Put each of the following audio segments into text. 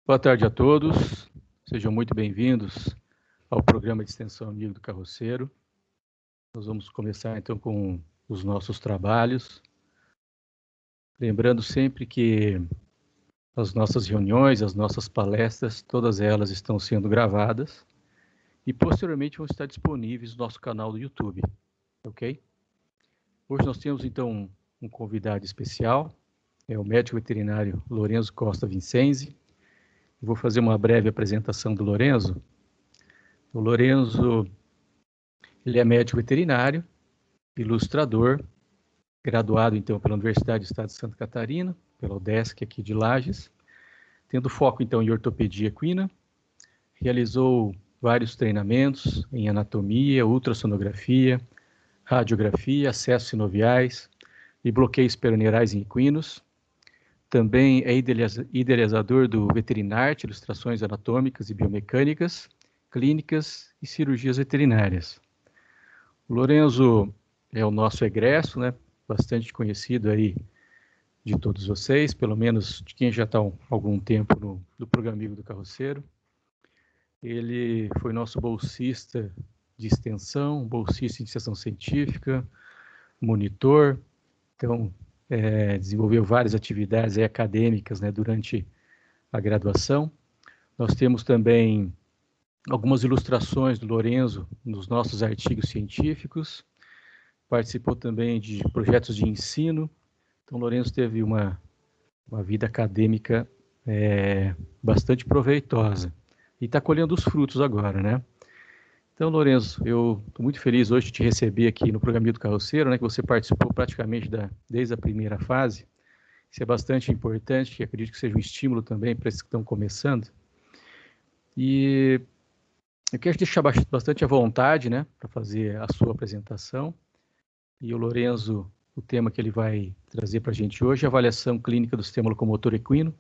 Boa tarde a todos, sejam muito bem-vindos ao programa de extensão Amigo do Carroceiro. Nós vamos começar então com os nossos trabalhos, lembrando sempre que as nossas reuniões, as nossas palestras, todas elas estão sendo gravadas e posteriormente vão estar disponíveis no nosso canal do YouTube, ok? Hoje nós temos então um convidado especial, é o médico veterinário Lorenzo Costa Vincenzi. Vou fazer uma breve apresentação do Lorenzo. O Lorenzo, ele é médico veterinário, ilustrador, graduado então pela Universidade do Estado de Santa Catarina, pela UDESC aqui de Lages, tendo foco então em ortopedia equina, realizou vários treinamentos em anatomia, ultrassonografia, radiografia, acessos sinoviais e bloqueios peroneirais em equinos. Também é idealizador do Veterinarte, ilustrações anatômicas e biomecânicas, clínicas e cirurgias veterinárias. O Lorenzo é o nosso egresso, né? Bastante conhecido aí de todos vocês, pelo menos de quem já está há algum tempo no programa Amigo do Carroceiro. Ele foi nosso bolsista de extensão, bolsista de iniciação científica, monitor, então desenvolveu várias atividades acadêmicas, né, durante a graduação. Nós temos também algumas ilustrações do Lorenzo nos nossos artigos científicos, participou também de projetos de ensino. Então, Lorenzo teve uma vida acadêmica bastante proveitosa e está colhendo os frutos agora, né? Então, Lorenzo, eu estou muito feliz hoje de te receber aqui no programa do Carroceiro, né, que você participou praticamente desde a primeira fase. Isso é bastante importante, e acredito que seja um estímulo também para esses que estão começando. E eu quero te deixar bastante à vontade, né, para fazer a sua apresentação. E o Lorenzo, o tema que ele vai trazer para a gente hoje é a avaliação clínica do sistema locomotor equino.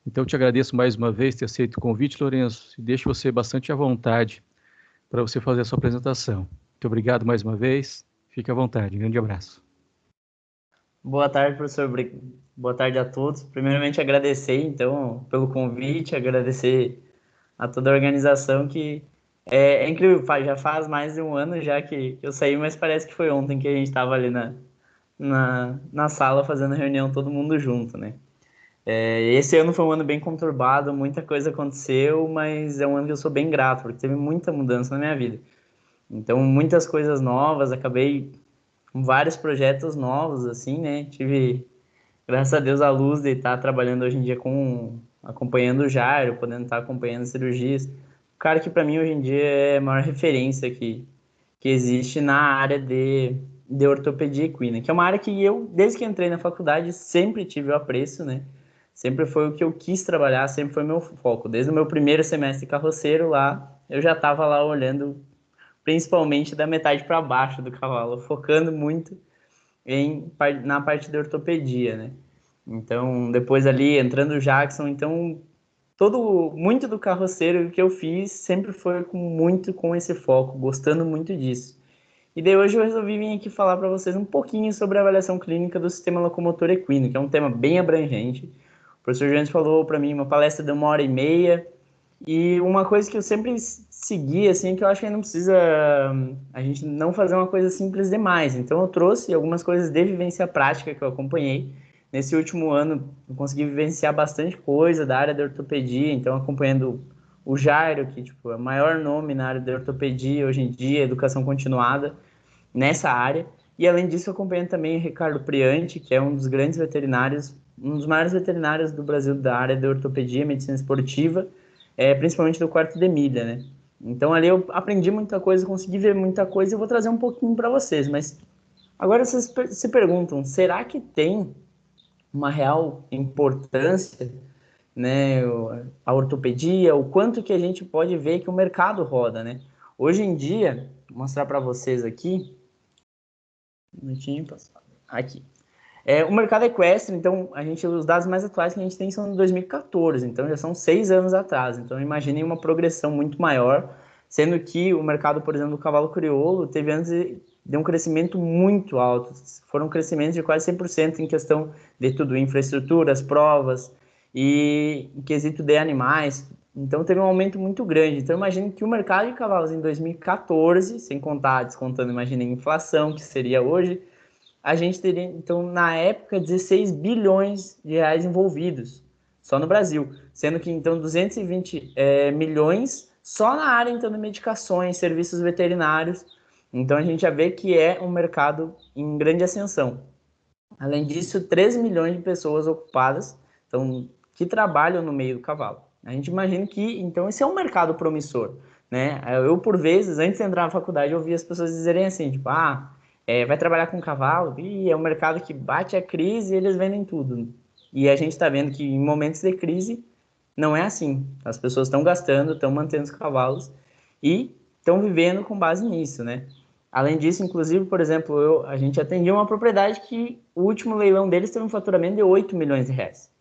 Então, eu te agradeço mais uma vez por ter aceito o convite, Lorenzo, e deixo você bastante à vontade para você fazer a sua apresentação. Muito obrigado mais uma vez. Fique à vontade. Um grande abraço. Boa tarde, professor. Boa tarde a todos. Primeiramente, agradecer, então, pelo convite, agradecer a toda a organização, que é incrível. Já faz mais de um ano já que eu saí, mas parece que foi ontem que a gente estava ali na sala fazendo reunião, todo mundo junto, né? Esse ano foi um ano bem conturbado, muita coisa aconteceu, mas é um ano que eu sou bem grato, porque teve muita mudança na minha vida. Então, muitas coisas novas, acabei com vários projetos novos, assim, né? Tive, graças a Deus, a luz de estar trabalhando hoje em dia acompanhando o Jairo, podendo estar acompanhando cirurgias. O cara que, para mim, hoje em dia é a maior referência que existe na área de ortopedia equina, que é uma área que eu, desde que entrei na faculdade, sempre tive o apreço, né? Sempre foi o que eu quis trabalhar, sempre foi meu foco. Desde o meu primeiro semestre carroceiro lá, eu já estava lá olhando principalmente da metade para baixo do cavalo, focando muito na parte da ortopedia, né? Então, depois ali, entrando o Jackson, então, muito do carroceiro que eu fiz sempre foi muito com esse foco, gostando muito disso. E daí hoje eu resolvi vir aqui falar para vocês um pouquinho sobre a avaliação clínica do sistema locomotor equino, que é um tema bem abrangente. O professor Jones falou para mim uma palestra de 1h30, e uma coisa que eu sempre segui, assim, que eu acho que não precisa a gente não fazer uma coisa simples demais. Então eu trouxe algumas coisas de vivência prática que eu acompanhei. Nesse último ano eu consegui vivenciar bastante coisa da área da ortopedia, então acompanhando o Jairo, que tipo, é o maior nome na área da ortopedia hoje em dia, educação continuada nessa área. E além disso, eu acompanho também o Ricardo Priante, que é um dos grandes veterinários, um dos maiores veterinários do Brasil da área de ortopedia e medicina esportiva, principalmente do quarto de milha, né? Então ali eu aprendi muita coisa, consegui ver muita coisa e eu vou trazer um pouquinho para vocês. Mas agora vocês se perguntam, será que tem uma real importância, né, a ortopedia, o quanto que a gente pode ver que o mercado roda, né? Hoje em dia, vou mostrar para vocês aqui, um minutinho, passado. Aqui. O mercado equestre, então, os dados mais atuais que a gente tem são de 2014, então já são 6 anos atrás. Então, imaginem uma progressão muito maior, sendo que o mercado, por exemplo, do cavalo crioulo teve antes de um crescimento muito alto. Foram crescimentos de quase 100% em questão de tudo, infraestruturas, provas. e em quesito de animais. Então teve um aumento muito grande. Então imagine que o mercado de cavalos em 2014, sem contar, descontando, imagine a inflação que seria hoje, a gente teria, então, na época, 16 bilhões de reais envolvidos, só no Brasil. Sendo que, então, 220 milhões só na área, então, de medicações, serviços veterinários. Então, a gente já vê que é um mercado em grande ascensão. Além disso, 13 milhões de pessoas ocupadas, então, que trabalham no meio do cavalo. A gente imagina que, então, esse é um mercado promissor, né? Eu, por vezes, antes de entrar na faculdade, eu ouvia as pessoas dizerem assim, tipo, vai trabalhar com cavalo? Ih, é um mercado que bate a crise e eles vendem tudo. E a gente está vendo que em momentos de crise não é assim. As pessoas estão gastando, estão mantendo os cavalos e estão vivendo com base nisso, né? Além disso, inclusive, por exemplo, a gente atendia uma propriedade que o último leilão deles teve um faturamento de 8 milhões de reais.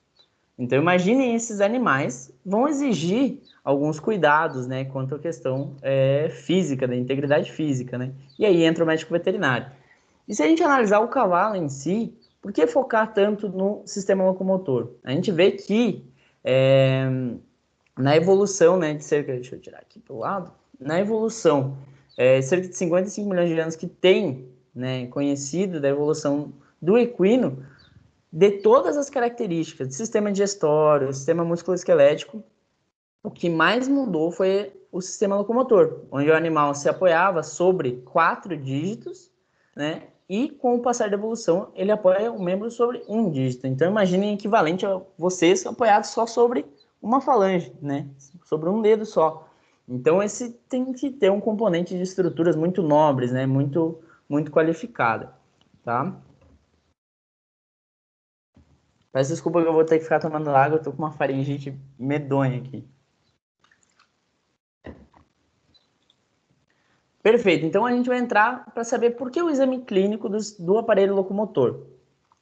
Então, imaginem, esses animais vão exigir alguns cuidados, né, quanto à questão física, da integridade física, né? E aí entra o médico veterinário. E se a gente analisar o cavalo em si, por que focar tanto no sistema locomotor? A gente vê que na evolução, né, de cerca, deixa eu tirar aqui para o lado, na evolução, cerca de 55 milhões de anos que tem, né, conhecido da evolução do equino, de todas as características do sistema digestório, sistema musculoesquelético, o que mais mudou foi o sistema locomotor, onde o animal se apoiava sobre 4 dígitos, né? E com o passar da evolução, ele apoia o membro sobre um dígito. Então, imaginem equivalente a vocês apoiados só sobre uma falange, né? Sobre um dedo só. Então, esse tem que ter um componente de estruturas muito nobres, né? Muito qualificada, tá? Peço desculpa que eu vou ter que ficar tomando água, eu tô com uma faringite medonha aqui. Perfeito, então a gente vai entrar para saber por que o exame clínico do aparelho locomotor.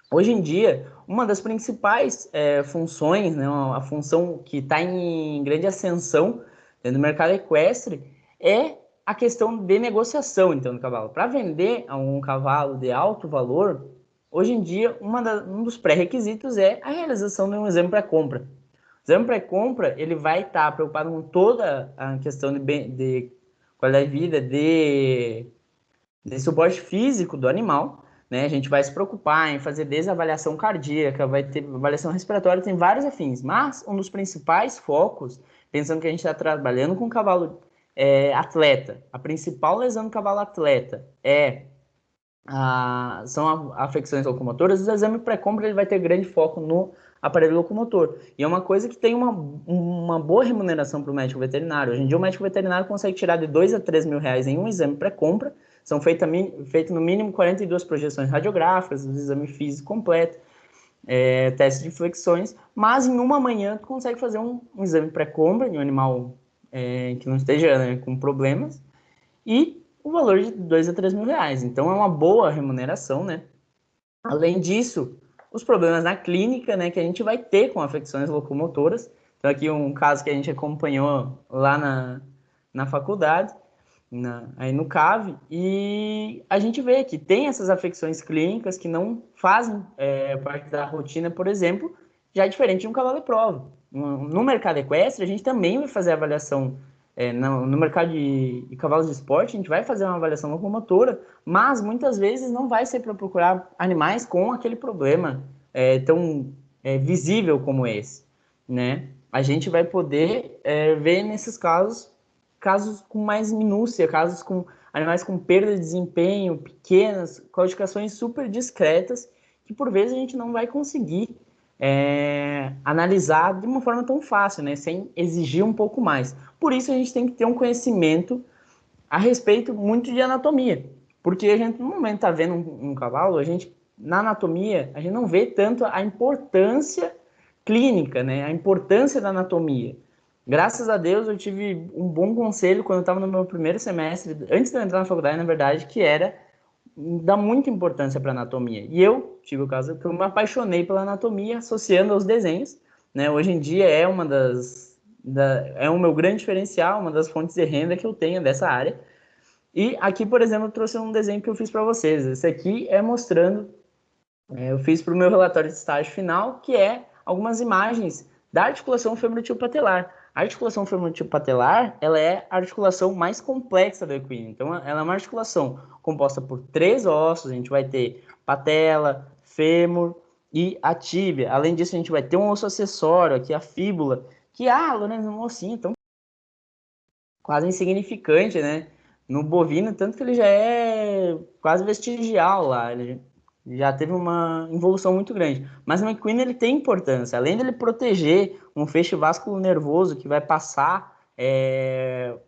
Hoje em dia, uma das principais funções, né, a função que está em grande ascensão dentro do mercado equestre, é a questão de negociação, então, do cavalo. Para vender um cavalo de alto valor, hoje em dia, um dos pré-requisitos é a realização de um exame pré-compra. O exame pré-compra, ele vai estar preocupado com toda a questão de qualidade de vida, de suporte físico do animal, né? A gente vai se preocupar em fazer desde a avaliação cardíaca, vai ter avaliação respiratória, tem vários afins, mas um dos principais focos, pensando que a gente está trabalhando com cavalo atleta, a principal lesão do cavalo atleta são afecções locomotoras, o exame pré-compra ele vai ter grande foco no aparelho locomotor. E é uma coisa que tem uma boa remuneração para o médico veterinário. Hoje em dia o médico veterinário consegue tirar de 2 a 3 mil reais em um exame pré-compra. São feitas no mínimo 42 projeções radiográficas, o exame físico completo, teste de flexões, mas em uma manhã tu consegue fazer um exame pré-compra de um animal que não esteja, né, com problemas, e o valor de 2 a 3 mil reais. Então é uma boa remuneração, né? Além disso, os problemas na clínica, né, que a gente vai ter com afecções locomotoras. Então aqui um caso que a gente acompanhou lá na faculdade, aí no CAV, e a gente vê que tem essas afecções clínicas que não fazem parte da rotina, por exemplo, já diferente de um cavalo de prova. No mercado equestre, a gente também vai fazer avaliação no mercado de cavalos de esporte, a gente vai fazer uma avaliação locomotora, mas muitas vezes não vai ser para procurar animais com aquele problema tão visível como esse, né? A gente vai poder ver nesses casos com mais minúcia, casos com animais com perda de desempenho, pequenas, claudicações super discretas, que por vezes a gente não vai conseguir analisar de uma forma tão fácil, né? Sem exigir um pouco mais. Por isso a gente tem que ter um conhecimento a respeito muito de anatomia, porque a gente no momento está vendo um cavalo, na anatomia a gente não vê tanto a importância clínica, né? A importância da anatomia. Graças a Deus eu tive um bom conselho quando eu estava no meu primeiro semestre, antes de eu entrar na faculdade, na verdade, que era dar muita importância para anatomia. E eu tive o caso que eu me apaixonei pela anatomia associando aos desenhos, né? Hoje em dia é é o meu grande diferencial, uma das fontes de renda que eu tenho dessa área. E aqui, por exemplo, eu trouxe um desenho que eu fiz para vocês. Esse aqui é mostrando, eu fiz para o meu relatório de estágio final, que é algumas imagens da articulação femorotibiopatelar. A articulação femorotibiopatelar, ela é a articulação mais complexa do equino. Então, ela é uma articulação composta por 3 ossos. A gente vai ter patela, fêmur e a tíbia. Além disso, a gente vai ter um osso acessório aqui, a fíbula, que, Lourenço, um ossinho tão quase insignificante, né? No bovino, tanto que ele já é quase vestigial lá, ele já teve uma evolução muito grande. Mas o equino, ele tem importância, além dele proteger um feixe vasculo-nervoso que vai passar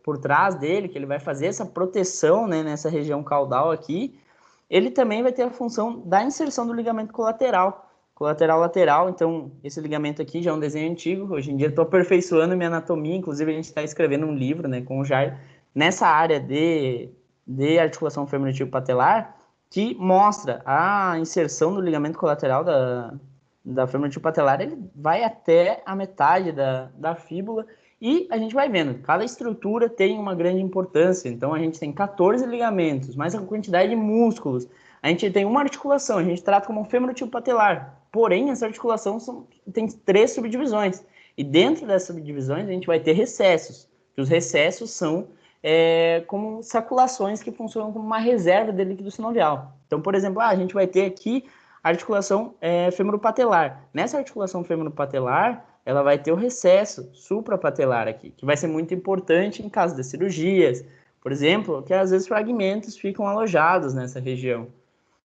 por trás dele, que ele vai fazer essa proteção, né, nessa região caudal aqui, ele também vai ter a função da inserção do ligamento colateral, lateral. Então, esse ligamento aqui já é um desenho antigo. Hoje em dia, estou aperfeiçoando minha anatomia. Inclusive, a gente está escrevendo um livro, né, com o Jair, nessa área de articulação femorotibiopatelar, que mostra a inserção do ligamento colateral da femorotibiopatelar. Ele vai até a metade da fíbula. E a gente vai vendo, cada estrutura tem uma grande importância. Então, a gente tem 14 ligamentos, mais a quantidade de músculos. A gente tem uma articulação, a gente trata como um femorotibiopatelar. Porém, essa articulação tem 3 subdivisões. E dentro dessas subdivisões, a gente vai ter recessos. Que os recessos são como saculações que funcionam como uma reserva de líquido sinovial. Então, por exemplo, a gente vai ter aqui a articulação femoropatelar. Nessa articulação femoropatelar, ela vai ter o recesso suprapatelar aqui, que vai ser muito importante em caso de cirurgias, por exemplo, que às vezes fragmentos ficam alojados nessa região.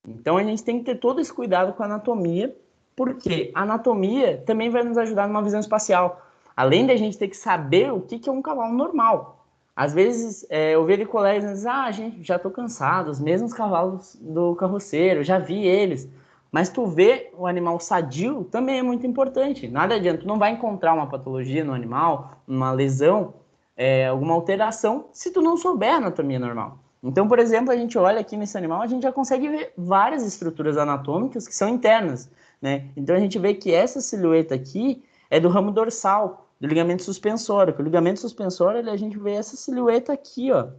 Então, a gente tem que ter todo esse cuidado com a anatomia, porque a anatomia também vai nos ajudar numa visão espacial. Além da gente ter que saber o que é um cavalo normal. Às vezes, eu vejo colegas dizendo, gente, já estou cansado, os mesmos cavalos do carroceiro, já vi eles. Mas tu vê o animal sadio também é muito importante. Nada adianta, tu não vai encontrar uma patologia no animal, uma lesão, alguma alteração, se tu não souber a anatomia normal. Então, por exemplo, a gente olha aqui nesse animal, a gente já consegue ver várias estruturas anatômicas que são internas, né? Então, a gente vê que essa silhueta aqui é do ramo dorsal, do ligamento suspensório. Que o ligamento suspensório, a gente vê essa silhueta aqui, ó,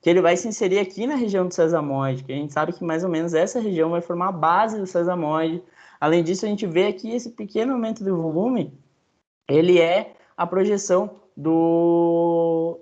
que ele vai se inserir aqui na região do sesamoide, que a gente sabe que mais ou menos essa região vai formar a base do sesamoide. Além disso, a gente vê aqui esse pequeno aumento de volume, ele é a projeção do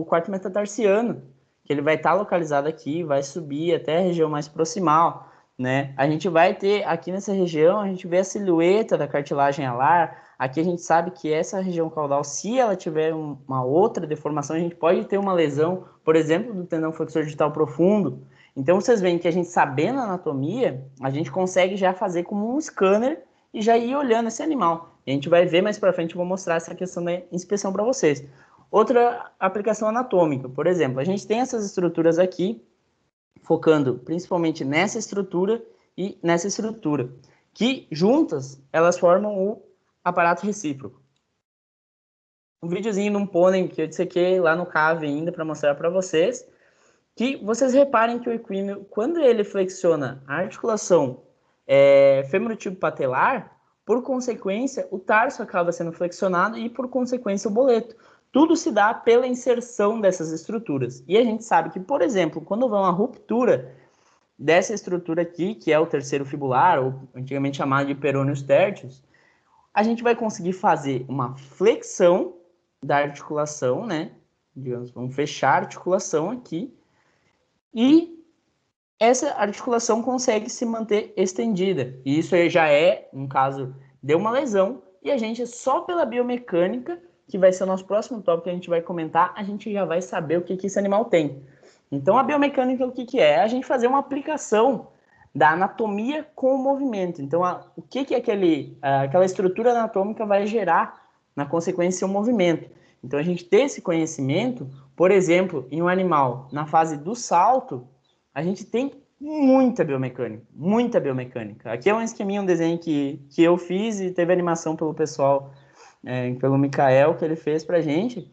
quarto metatarsiano, que ele vai estar localizado aqui, vai subir até a região mais proximal, né? A gente vai ter aqui nessa região, a gente vê a silhueta da cartilagem alar. Aqui a gente sabe que essa região caudal, se ela tiver uma outra deformação, a gente pode ter uma lesão, por exemplo, do tendão flexor digital profundo. Então, vocês veem que a gente, sabendo a anatomia, a gente consegue já fazer como um scanner e já ir olhando esse animal. E a gente vai ver mais para frente, eu vou mostrar essa questão da inspeção para vocês. Outra aplicação anatômica, por exemplo, a gente tem essas estruturas aqui, focando principalmente nessa estrutura e nessa estrutura, que juntas elas formam o aparato recíproco. Um videozinho de um pônei que eu dissequei lá no CAV ainda para mostrar para vocês, que vocês reparem que o equino, quando ele flexiona a articulação femorotibiopatelar, por consequência, o tarso acaba sendo flexionado e, por consequência, o boleto. Tudo se dá pela inserção dessas estruturas. E a gente sabe que, por exemplo, quando houver uma ruptura dessa estrutura aqui, que é o terceiro fibular, ou antigamente chamado de peroneus tertius, a gente vai conseguir fazer uma flexão da articulação, né? Digamos, vamos fechar a articulação aqui, e essa articulação consegue se manter estendida. E isso aí já é um caso de uma lesão, e a gente, só pela biomecânica, que vai ser o nosso próximo tópico que a gente vai comentar, a gente já vai saber o que esse animal tem. Então, a biomecânica, o que é? A gente fazer uma aplicação da anatomia com o movimento. Então, o que aquela estrutura anatômica vai gerar, na consequência, o movimento. Então, a gente ter esse conhecimento, por exemplo, em um animal, na fase do salto, a gente tem muita biomecânica, muita biomecânica. Aqui é um esqueminha, um desenho que eu fiz e teve animação pelo pessoal, pelo Mikael, que ele fez pra gente.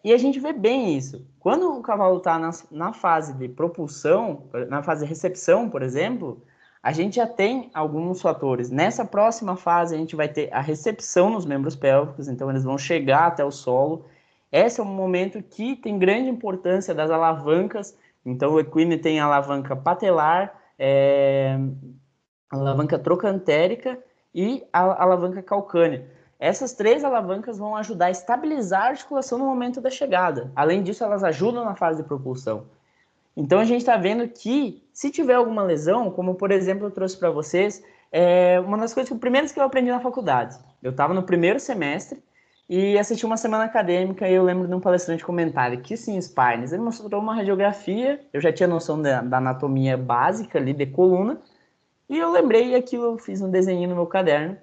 E a gente vê bem isso. Quando o cavalo está na fase de propulsão, na fase de recepção, por exemplo, a gente já tem alguns fatores. Nessa próxima fase, a gente vai ter a recepção nos membros pélvicos, então eles vão chegar até o solo. Esse é um momento que tem grande importância das alavancas. Então, o equino tem a alavanca patelar, a alavanca trocantérica e a alavanca calcânea. essas 3 alavancas vão ajudar a estabilizar a articulação no momento da chegada. Além disso, elas ajudam na fase de propulsão. Então, a gente está vendo que, se tiver alguma lesão, como, por exemplo, eu trouxe para vocês, uma das coisas primeiras que eu aprendi na faculdade. Eu estava no primeiro semestre e assisti uma semana acadêmica e eu lembro de um palestrante comentar que sim, spines. Ele mostrou uma radiografia, eu já tinha noção da anatomia básica ali de coluna, e eu lembrei aquilo, eu fiz um desenho no meu caderno,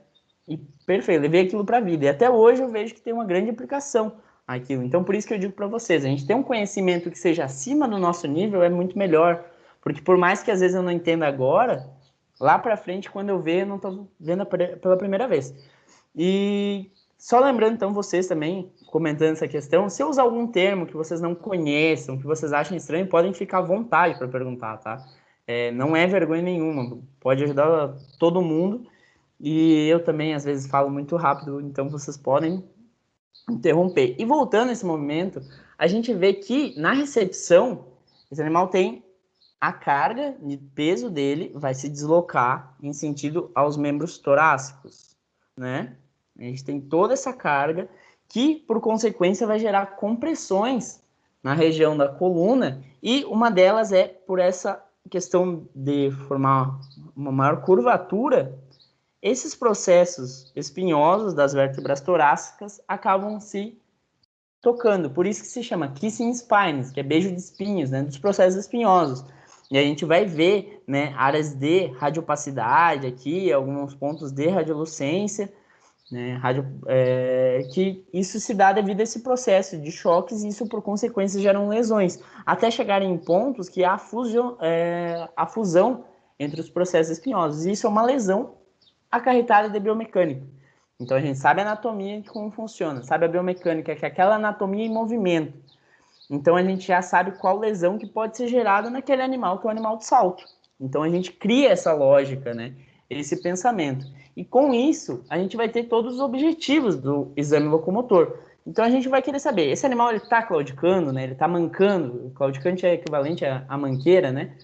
e perfeito, levei aquilo para a vida. E até hoje eu vejo que tem uma grande aplicação aquilo. Então, por isso que eu digo para vocês, a gente ter um conhecimento que seja acima do nosso nível é muito melhor. Porque por mais que às vezes eu não entenda agora, lá para frente, quando eu ver, eu não estou vendo pela primeira vez. E só lembrando, então, vocês também, comentando essa questão, se eu usar algum termo que vocês não conheçam, que vocês achem estranho, podem ficar à vontade para perguntar, tá? Não é vergonha nenhuma, pode ajudar todo mundo. E eu também, às vezes, falo muito rápido, então vocês podem interromper. E voltando a esse movimento, a gente vê que na recepção, esse animal tem a carga de peso dele vai se deslocar em sentido aos membros torácicos, né? A gente tem toda essa carga que, por consequência, vai gerar compressões na região da coluna e uma delas é por essa questão de formar uma maior curvatura. Esses processos espinhosos das vértebras torácicas acabam se tocando, por isso que se chama kissing spines, que é beijo de espinhos, né, dos processos espinhosos. E a gente vai ver, né, áreas de radiopacidade aqui, alguns pontos de radiolucência, né, que isso se dá devido a esse processo de choques e isso, por consequência, geram lesões, até chegarem em pontos que há a fusão entre os processos espinhosos. E isso é uma lesão acarretada de biomecânica. Então a gente sabe a anatomia de como funciona, sabe a biomecânica, que é aquela anatomia em movimento. Então a gente já sabe qual lesão que pode ser gerada naquele animal, que é o animal de salto. Então a gente cria essa lógica, né? Esse pensamento. E com isso, a gente vai ter todos os objetivos do exame locomotor. Então a gente vai querer saber, esse animal ele está claudicando, né? Ele está mancando, o claudicante é equivalente à manqueira, né?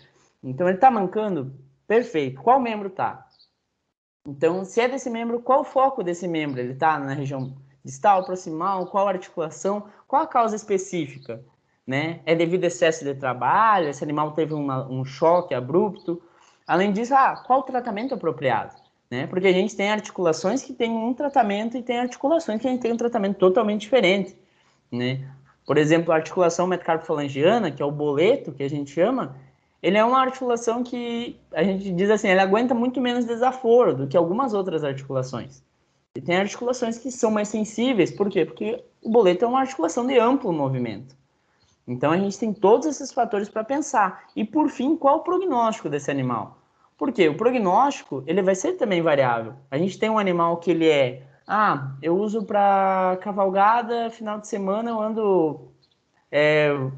Então ele está mancando, perfeito. Qual membro está? Então, se é desse membro, qual o foco desse membro? Ele está na região distal, proximal? Qual a articulação? Qual a causa específica? Né? É devido a excesso de trabalho? Esse animal teve um choque abrupto? Além disso, qual o tratamento apropriado? Né? Porque a gente tem articulações que têm um tratamento e tem articulações que a gente tem um tratamento totalmente diferente. Né? Por exemplo, a articulação metacarpofalangiana, que é o boleto, que a gente chama, ele é uma articulação que a gente diz assim, ele aguenta muito menos desaforo do que algumas outras articulações. E tem articulações que são mais sensíveis, por quê? Porque o boleto é uma articulação de amplo movimento. Então a gente tem todos esses fatores para pensar. E por fim, qual o prognóstico desse animal? Por quê? O prognóstico, ele vai ser também variável. A gente tem um animal que ele eu uso para cavalgada, final de semana eu ando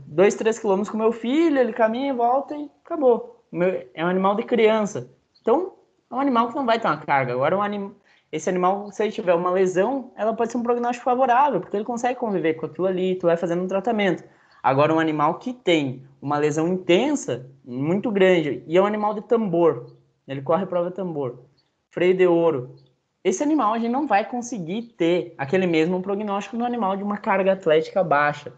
2, 3 quilômetros com meu filho, ele caminha, volta e acabou. É um animal de criança. Então, é um animal que não vai ter uma carga. Agora, esse animal, se ele tiver uma lesão, ela pode ser um prognóstico favorável, porque ele consegue conviver com aquilo ali, tu vai fazendo um tratamento. Agora, um animal que tem uma lesão intensa, muito grande, e é um animal de tambor, ele corre prova de tambor, freio de ouro, esse animal a gente não vai conseguir ter aquele mesmo prognóstico no animal de uma carga atlética baixa.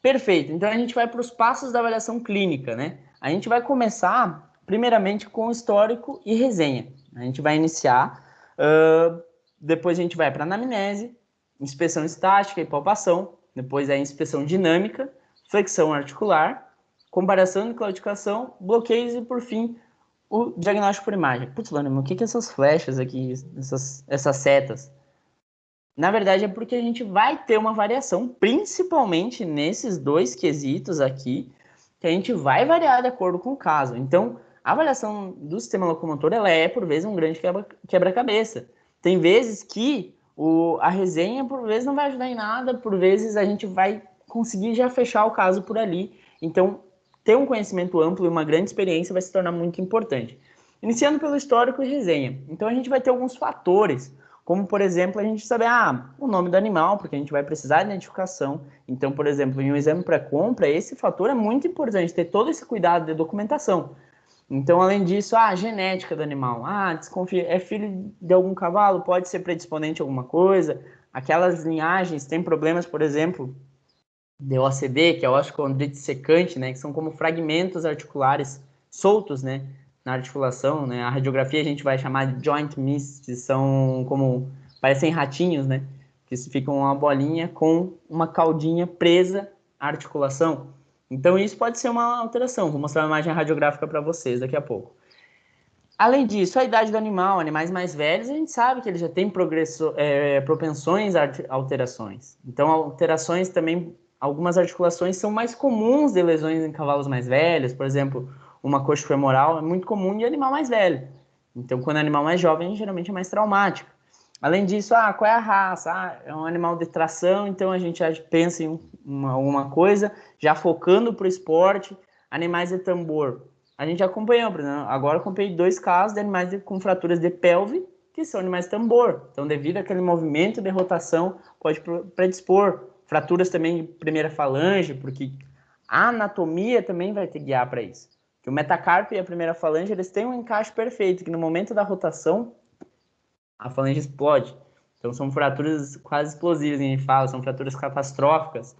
Perfeito, então a gente vai para os passos da avaliação clínica, né? A gente vai começar, primeiramente, com histórico e resenha. A gente vai iniciar, depois a gente vai para anamnese, inspeção estática e palpação, depois a inspeção dinâmica, flexão articular, comparação de claudicação, bloqueios e, por fim, o diagnóstico por imagem. Putz, Lânimo, o que é essas flechas aqui, essas setas? Na verdade, é porque a gente vai ter uma variação, principalmente nesses 2 quesitos aqui, que a gente vai variar de acordo com o caso. Então, a avaliação do sistema locomotor, ela é, por vezes, um grande quebra-cabeça. Tem vezes que a resenha, por vezes, não vai ajudar em nada, por vezes a gente vai conseguir já fechar o caso por ali. Então, ter um conhecimento amplo e uma grande experiência vai se tornar muito importante. Iniciando pelo histórico e resenha. Então, a gente vai ter alguns fatores, como, por exemplo, a gente saber o nome do animal, porque a gente vai precisar de identificação. Então, por exemplo, em um exame pré-compra, esse fator é muito importante, ter todo esse cuidado de documentação. Então, além disso, a genética do animal. Desconfia, é filho de algum cavalo, pode ser predisponente a alguma coisa. Aquelas linhagens têm problemas, por exemplo, de OCD, que é osteocondrite secante, né, que são como fragmentos articulares soltos, né, na articulação, né. A radiografia a gente vai chamar de joint miss, que são como, parecem ratinhos, né, que ficam uma bolinha com uma caudinha presa à articulação. Então isso pode ser uma alteração. Vou mostrar uma imagem radiográfica para vocês daqui a pouco. Além disso, a idade do animal, animais mais velhos, a gente sabe que ele já tem propensões a alterações. Então, alterações também, algumas articulações são mais comuns de lesões em cavalos mais velhos, por exemplo, uma coxa femoral é muito comum em animal mais velho. Então, quando é animal mais jovem, geralmente é mais traumático. Além disso, qual é a raça? É um animal de tração, então a gente já pensa em alguma coisa, já focando para o esporte. Animais de tambor, a gente acompanhou, por exemplo, agora eu acompanhei 2 casos de animais com fraturas de pelve, que são animais de tambor. Então, devido àquele movimento de rotação, pode predispor. Fraturas também de primeira falange, porque a anatomia também vai te guiar para isso. Que o metacarpo e a primeira falange, eles têm um encaixe perfeito, que no momento da rotação, a falange explode. Então, são fraturas quase explosivas, a gente fala, são fraturas catastróficas.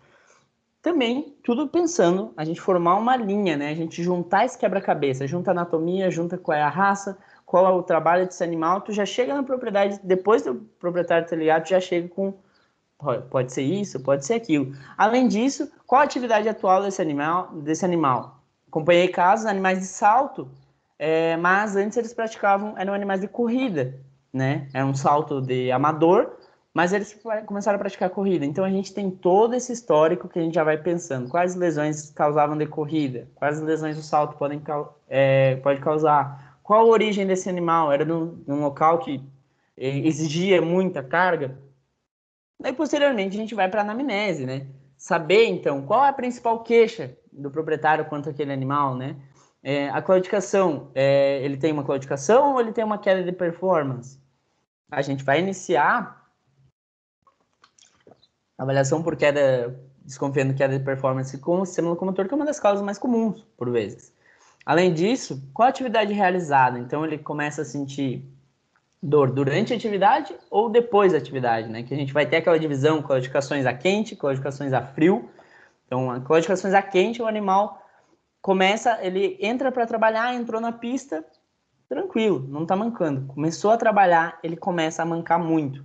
Também, tudo pensando, a gente formar uma linha, né? A gente juntar esse quebra-cabeça, junta a anatomia, junta qual é a raça, qual é o trabalho desse animal, tu já chega na propriedade, depois do proprietário ter ligado, tu já chega com, pode ser isso, pode ser aquilo. Além disso, qual a atividade atual desse animal? Acompanhei casos, animais de salto, mas antes eles eram animais de corrida, né? Era um salto de amador, mas eles começaram a praticar corrida. Então a gente tem todo esse histórico que a gente já vai pensando. Quais lesões causavam de corrida? Quais lesões o salto pode causar? Qual a origem desse animal? Era num local que exigia muita carga? Daí, posteriormente, a gente vai para a anamnese, né? Saber, então, qual é a principal queixa do proprietário quanto àquele animal, né? A claudicação, ele tem uma claudicação ou ele tem uma queda de performance? A gente vai iniciar avaliação por queda, desconfiando queda de performance com o sistema locomotor, que é uma das causas mais comuns, por vezes. Além disso, qual a atividade realizada? Então, ele começa a sentir dor durante a atividade ou depois da atividade, né? Que a gente vai ter aquela divisão, claudicações a quente, claudicações a frio. Então, a claudicações a quente, o animal ele entra para trabalhar, entrou na pista, tranquilo, não está mancando. Começou a trabalhar, ele começa a mancar muito.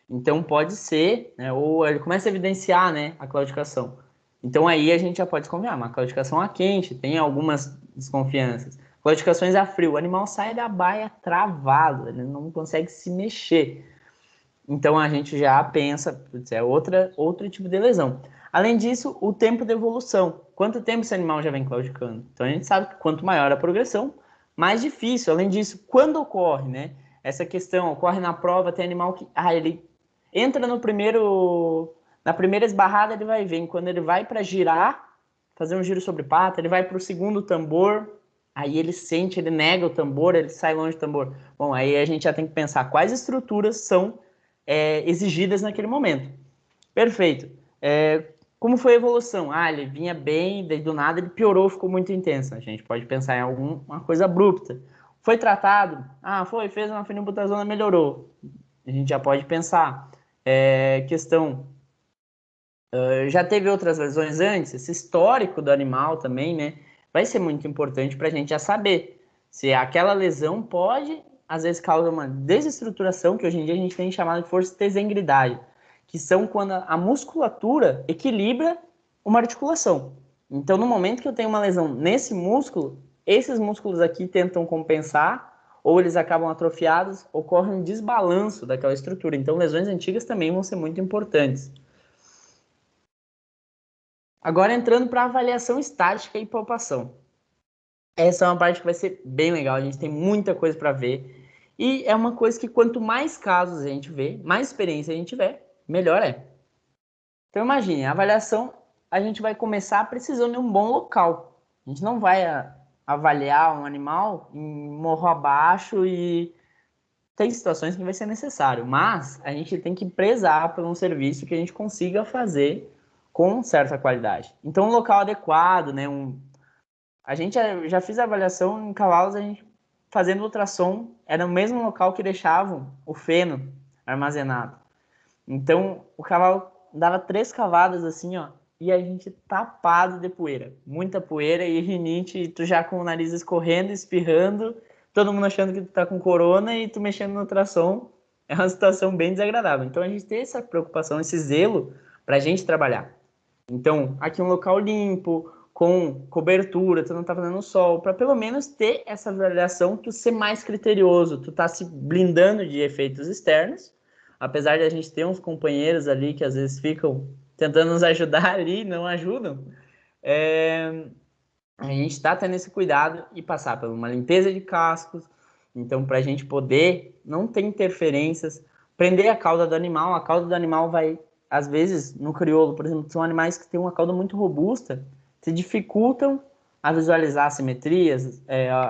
Então pode ser, né, ou ele começa a evidenciar, né, a claudicação. Então aí a gente já pode desconfiar, uma claudicação a quente, tem algumas desconfianças. Claudicações a frio, o animal sai da baia travado, ele não consegue se mexer. Então a gente já pensa, putz, é outro tipo de lesão. Além disso, o tempo de evolução. Quanto tempo esse animal já vem claudicando? Então a gente sabe que quanto maior a progressão, mais difícil. Além disso, quando ocorre, né? Essa questão ocorre na prova, tem animal que ele entra na primeira esbarrada, ele vai ver. Quando ele vai para girar, fazer um giro sobre pata, ele vai para o segundo tambor, aí ele sente, ele nega o tambor, ele sai longe do tambor. Bom, aí a gente já tem que pensar quais estruturas são exigidas naquele momento. Perfeito. Como foi a evolução? Ele vinha bem, daí do nada ele piorou, ficou muito intenso. A gente pode pensar em alguma coisa abrupta. Foi tratado? Fez uma fenilbutazona, melhorou. A gente já pode pensar. Já teve outras lesões antes? Esse histórico do animal também, né? Vai ser muito importante para a gente já saber se aquela lesão pode, às vezes, causa uma desestruturação, que hoje em dia a gente tem chamado de força de tesengridade, que são quando a musculatura equilibra uma articulação. Então, no momento que eu tenho uma lesão nesse músculo, esses músculos aqui tentam compensar, ou eles acabam atrofiados, ocorre um desbalanço daquela estrutura. Então, lesões antigas também vão ser muito importantes. Agora, entrando para avaliação estática e palpação. Essa é uma parte que vai ser bem legal, a gente tem muita coisa para ver. E é uma coisa que quanto mais casos a gente vê, mais experiência a gente tiver, melhor é. Então imagine, a avaliação, a gente vai começar precisando de um bom local. A gente não vai avaliar um animal em morro abaixo e tem situações que vai ser necessário, mas a gente tem que prezar por um serviço que a gente consiga fazer com certa qualidade. Então um local adequado, né, A gente já fez a avaliação em cavalos, a gente fazendo ultrassom, era no mesmo local que deixavam o feno armazenado. Então, o cavalo dava 3 cavadas assim, ó, e a gente tapado de poeira. Muita poeira e rinite, e tu já com o nariz escorrendo, espirrando, todo mundo achando que tu tá com corona e tu mexendo no ultrassom. É uma situação bem desagradável. Então, a gente tem essa preocupação, esse zelo pra gente trabalhar. Então, aqui um local limpo, com cobertura, tu não tá fazendo sol, para pelo menos ter essa avaliação, tu ser mais criterioso, tu tá se blindando de efeitos externos, apesar de a gente ter uns companheiros ali que às vezes ficam tentando nos ajudar ali, não ajudam, a gente está tendo esse cuidado e passar por uma limpeza de cascos, então para a gente poder não ter interferências, prender a cauda do animal, a cauda do animal vai, às vezes, no crioulo, por exemplo, são animais que têm uma cauda muito robusta, se dificultam a visualizar assimetrias,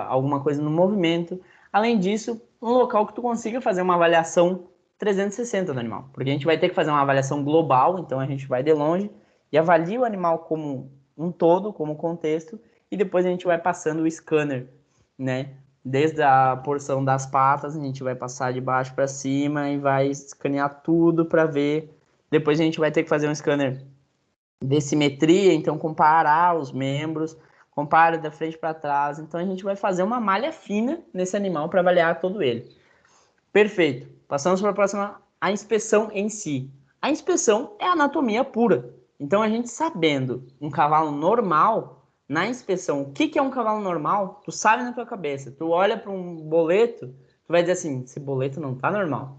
alguma coisa no movimento. Além disso, um local que tu consiga fazer uma avaliação 360 do animal, porque a gente vai ter que fazer uma avaliação global, então a gente vai de longe e avalia o animal como um todo, como contexto, e depois a gente vai passando o scanner, né? Desde a porção das patas, a gente vai passar de baixo para cima e vai escanear tudo para ver. Depois a gente vai ter que fazer um scanner de simetria, então comparar os membros, compara da frente para trás. Então a gente vai fazer uma malha fina nesse animal para avaliar todo ele. Perfeito. Passamos para a próxima, a inspeção em si. A inspeção é anatomia pura. Então a gente sabendo um cavalo normal, na inspeção, o que é um cavalo normal, tu sabe na tua cabeça. Tu olha para um boleto, tu vai dizer assim, esse boleto não tá normal.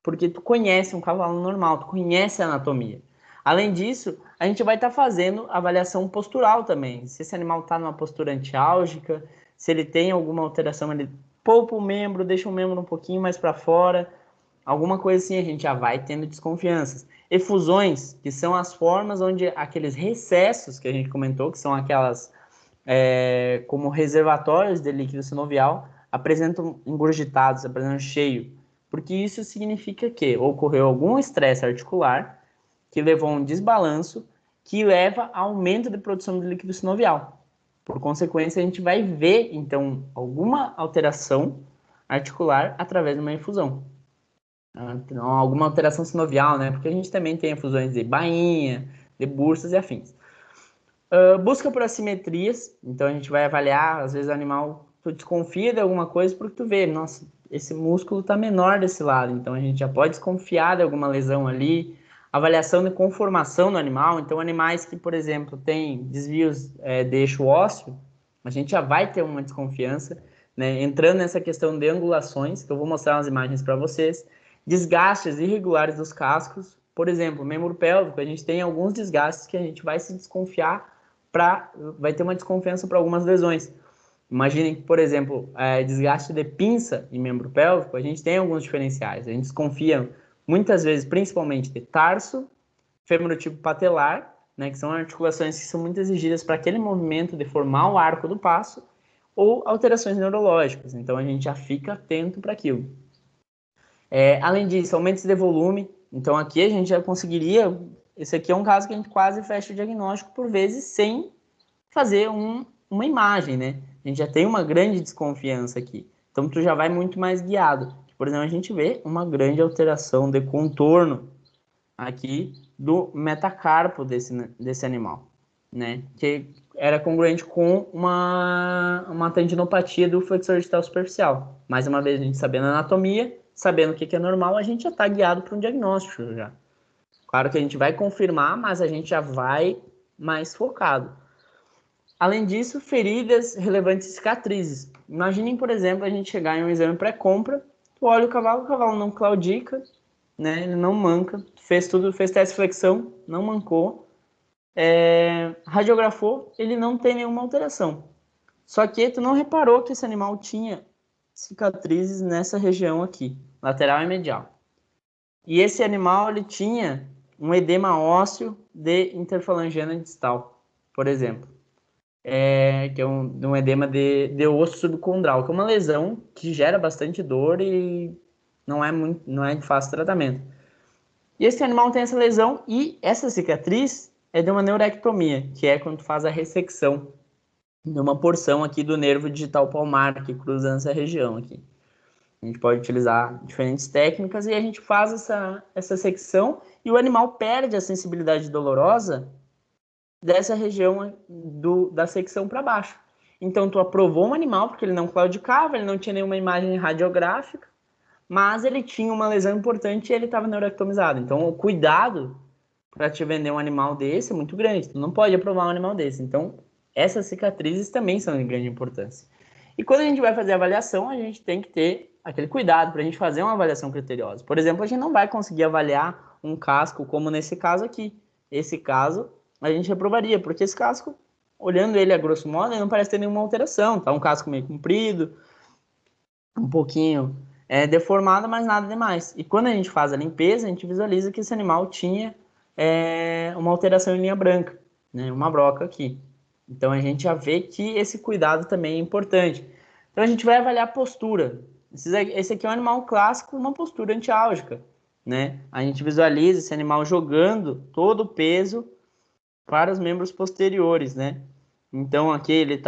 Porque tu conhece um cavalo normal, tu conhece a anatomia. Além disso, a gente vai estar fazendo avaliação postural também. Se esse animal está numa postura antiálgica, se ele tem alguma alteração, ele poupa o membro, deixa o membro um pouquinho mais para fora, alguma coisa assim, a gente já vai tendo desconfianças. Efusões, que são as formas onde aqueles recessos que a gente comentou, que são aquelas como reservatórios de líquido sinovial, apresentam engurgitados, apresentam cheio, porque isso significa que ocorreu algum estresse articular que levou a um desbalanço que leva a aumento de produção de líquido sinovial. Por consequência, a gente vai ver, então, alguma alteração articular através de uma infusão. Então, alguma alteração sinovial, né? Porque a gente também tem infusões de bainha, de bursas e afins. Busca por assimetrias, então a gente vai avaliar, às vezes o animal, tu desconfia de alguma coisa porque tu vê, nossa, esse músculo está menor desse lado, então a gente já pode desconfiar de alguma lesão ali. Avaliação de conformação do animal, então animais que, por exemplo, têm desvios de eixo ósseo, a gente já vai ter uma desconfiança, né? Entrando nessa questão de angulações, que eu vou mostrar umas imagens para vocês, desgastes irregulares dos cascos, por exemplo, membro pélvico, a gente tem alguns desgastes que a gente vai se desconfiar vai ter uma desconfiança para algumas lesões. Imaginem que, por exemplo, desgaste de pinça em membro pélvico, a gente tem alguns diferenciais. A gente desconfia muitas vezes, principalmente de tarso, femorotipo patelar, né, que são articulações que são muito exigidas para aquele movimento de formar o arco do passo, ou alterações neurológicas. Então a gente já fica atento para aquilo. Além disso, aumentos de volume. Então aqui a gente já conseguiria. Esse aqui é um caso que a gente quase fecha o diagnóstico por vezes sem fazer uma imagem, né? A gente já tem uma grande desconfiança aqui. Então tu já vai muito mais guiado. Por exemplo, a gente vê uma grande alteração de contorno aqui do metacarpo desse animal, né? Que era congruente com uma tendinopatia do flexor digital superficial. Mais uma vez, a gente sabendo a anatomia, sabendo o que é normal, a gente já está guiado para um diagnóstico já. Claro que a gente vai confirmar, mas a gente já vai mais focado. Além disso, feridas relevantes e cicatrizes. Imaginem, por exemplo, a gente chegar em um exame pré-compra, tu olha o cavalo não claudica, né? Ele não manca, fez tudo, fez teste de flexão, não mancou. Radiografou, ele não tem nenhuma alteração. Só que tu não reparou que esse animal tinha cicatrizes nessa região aqui, lateral e medial. E esse animal, ele tinha um edema ósseo de interfalangiana distal, por exemplo. Que é um edema de osso subcondral, que é uma lesão que gera bastante dor e não é de fácil tratamento. E esse animal tem essa lesão e essa cicatriz é de uma neurectomia, que é quando tu faz a ressecção numa porção aqui do nervo digital palmar, que cruza nessa região aqui. A gente pode utilizar diferentes técnicas e a gente faz essa secção e o animal perde a sensibilidade dolorosa dessa região da secção para baixo. Então, tu aprovou um animal porque ele não claudicava, ele não tinha nenhuma imagem radiográfica, mas ele tinha uma lesão importante e ele estava neuroectomizado. Então, o cuidado para te vender um animal desse é muito grande. Tu não pode aprovar um animal desse. Então, essas cicatrizes também são de grande importância. E quando a gente vai fazer a avaliação, a gente tem que ter aquele cuidado para a gente fazer uma avaliação criteriosa. Por exemplo, a gente não vai conseguir avaliar um casco como nesse caso aqui. Esse caso, a gente reprovaria, porque esse casco, olhando ele a grosso modo, ele não parece ter nenhuma alteração. Tá um casco meio comprido, um pouquinho deformado, mas nada demais. E quando a gente faz a limpeza, a gente visualiza que esse animal tinha uma alteração em linha branca, né? Uma broca aqui. Então a gente já vê que esse cuidado também é importante. Então a gente vai avaliar a postura. Esse aqui é um animal clássico, uma postura antiálgica, né? A gente visualiza esse animal jogando todo o peso para os membros posteriores, né? Então aqui ele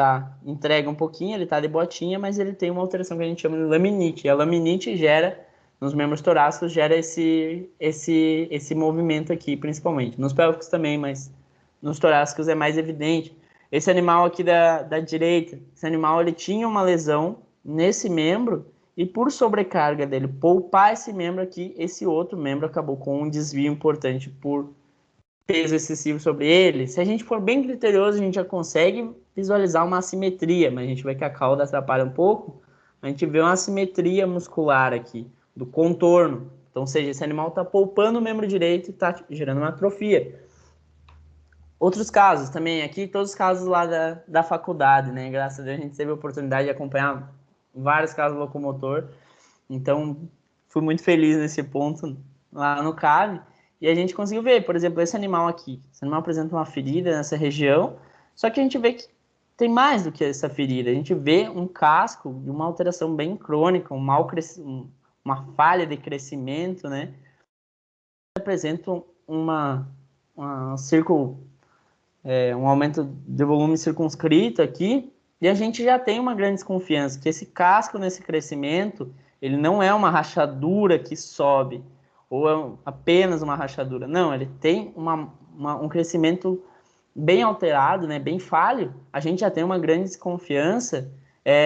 entrega um pouquinho, ele tá de botinha, mas ele tem uma alteração que a gente chama de laminite. E a laminite gera, nos membros torácicos, gera esse movimento aqui, principalmente. Nos pélvicos também, mas nos torácicos é mais evidente. Esse animal aqui da direita, esse animal ele tinha uma lesão nesse membro e por sobrecarga dele poupar esse membro aqui, esse outro membro acabou com um desvio importante por peso excessivo sobre ele. Se a gente for bem criterioso, a gente já consegue visualizar uma assimetria, mas a gente vê que a cauda atrapalha um pouco. A gente vê uma assimetria muscular aqui, do contorno. Então, ou seja, esse animal está poupando o membro direito e está gerando uma atrofia. Outros casos também, aqui todos os casos lá da faculdade, né? Graças a Deus a gente teve a oportunidade de acompanhar vários casos locomotor. Então, fui muito feliz nesse ponto lá no CAV. E a gente conseguiu ver, por exemplo, esse animal aqui. Esse animal apresenta uma ferida nessa região, só que a gente vê que tem mais do que essa ferida. A gente vê um casco de uma alteração bem crônica, uma falha de crescimento, né? Apresenta um aumento de volume circunscrito aqui, e a gente já tem uma grande desconfiança que esse casco nesse crescimento, ele não é uma rachadura que sobe, ou é apenas uma rachadura. Não, ele tem um crescimento bem alterado, né, bem falho. A gente já tem uma grande desconfiança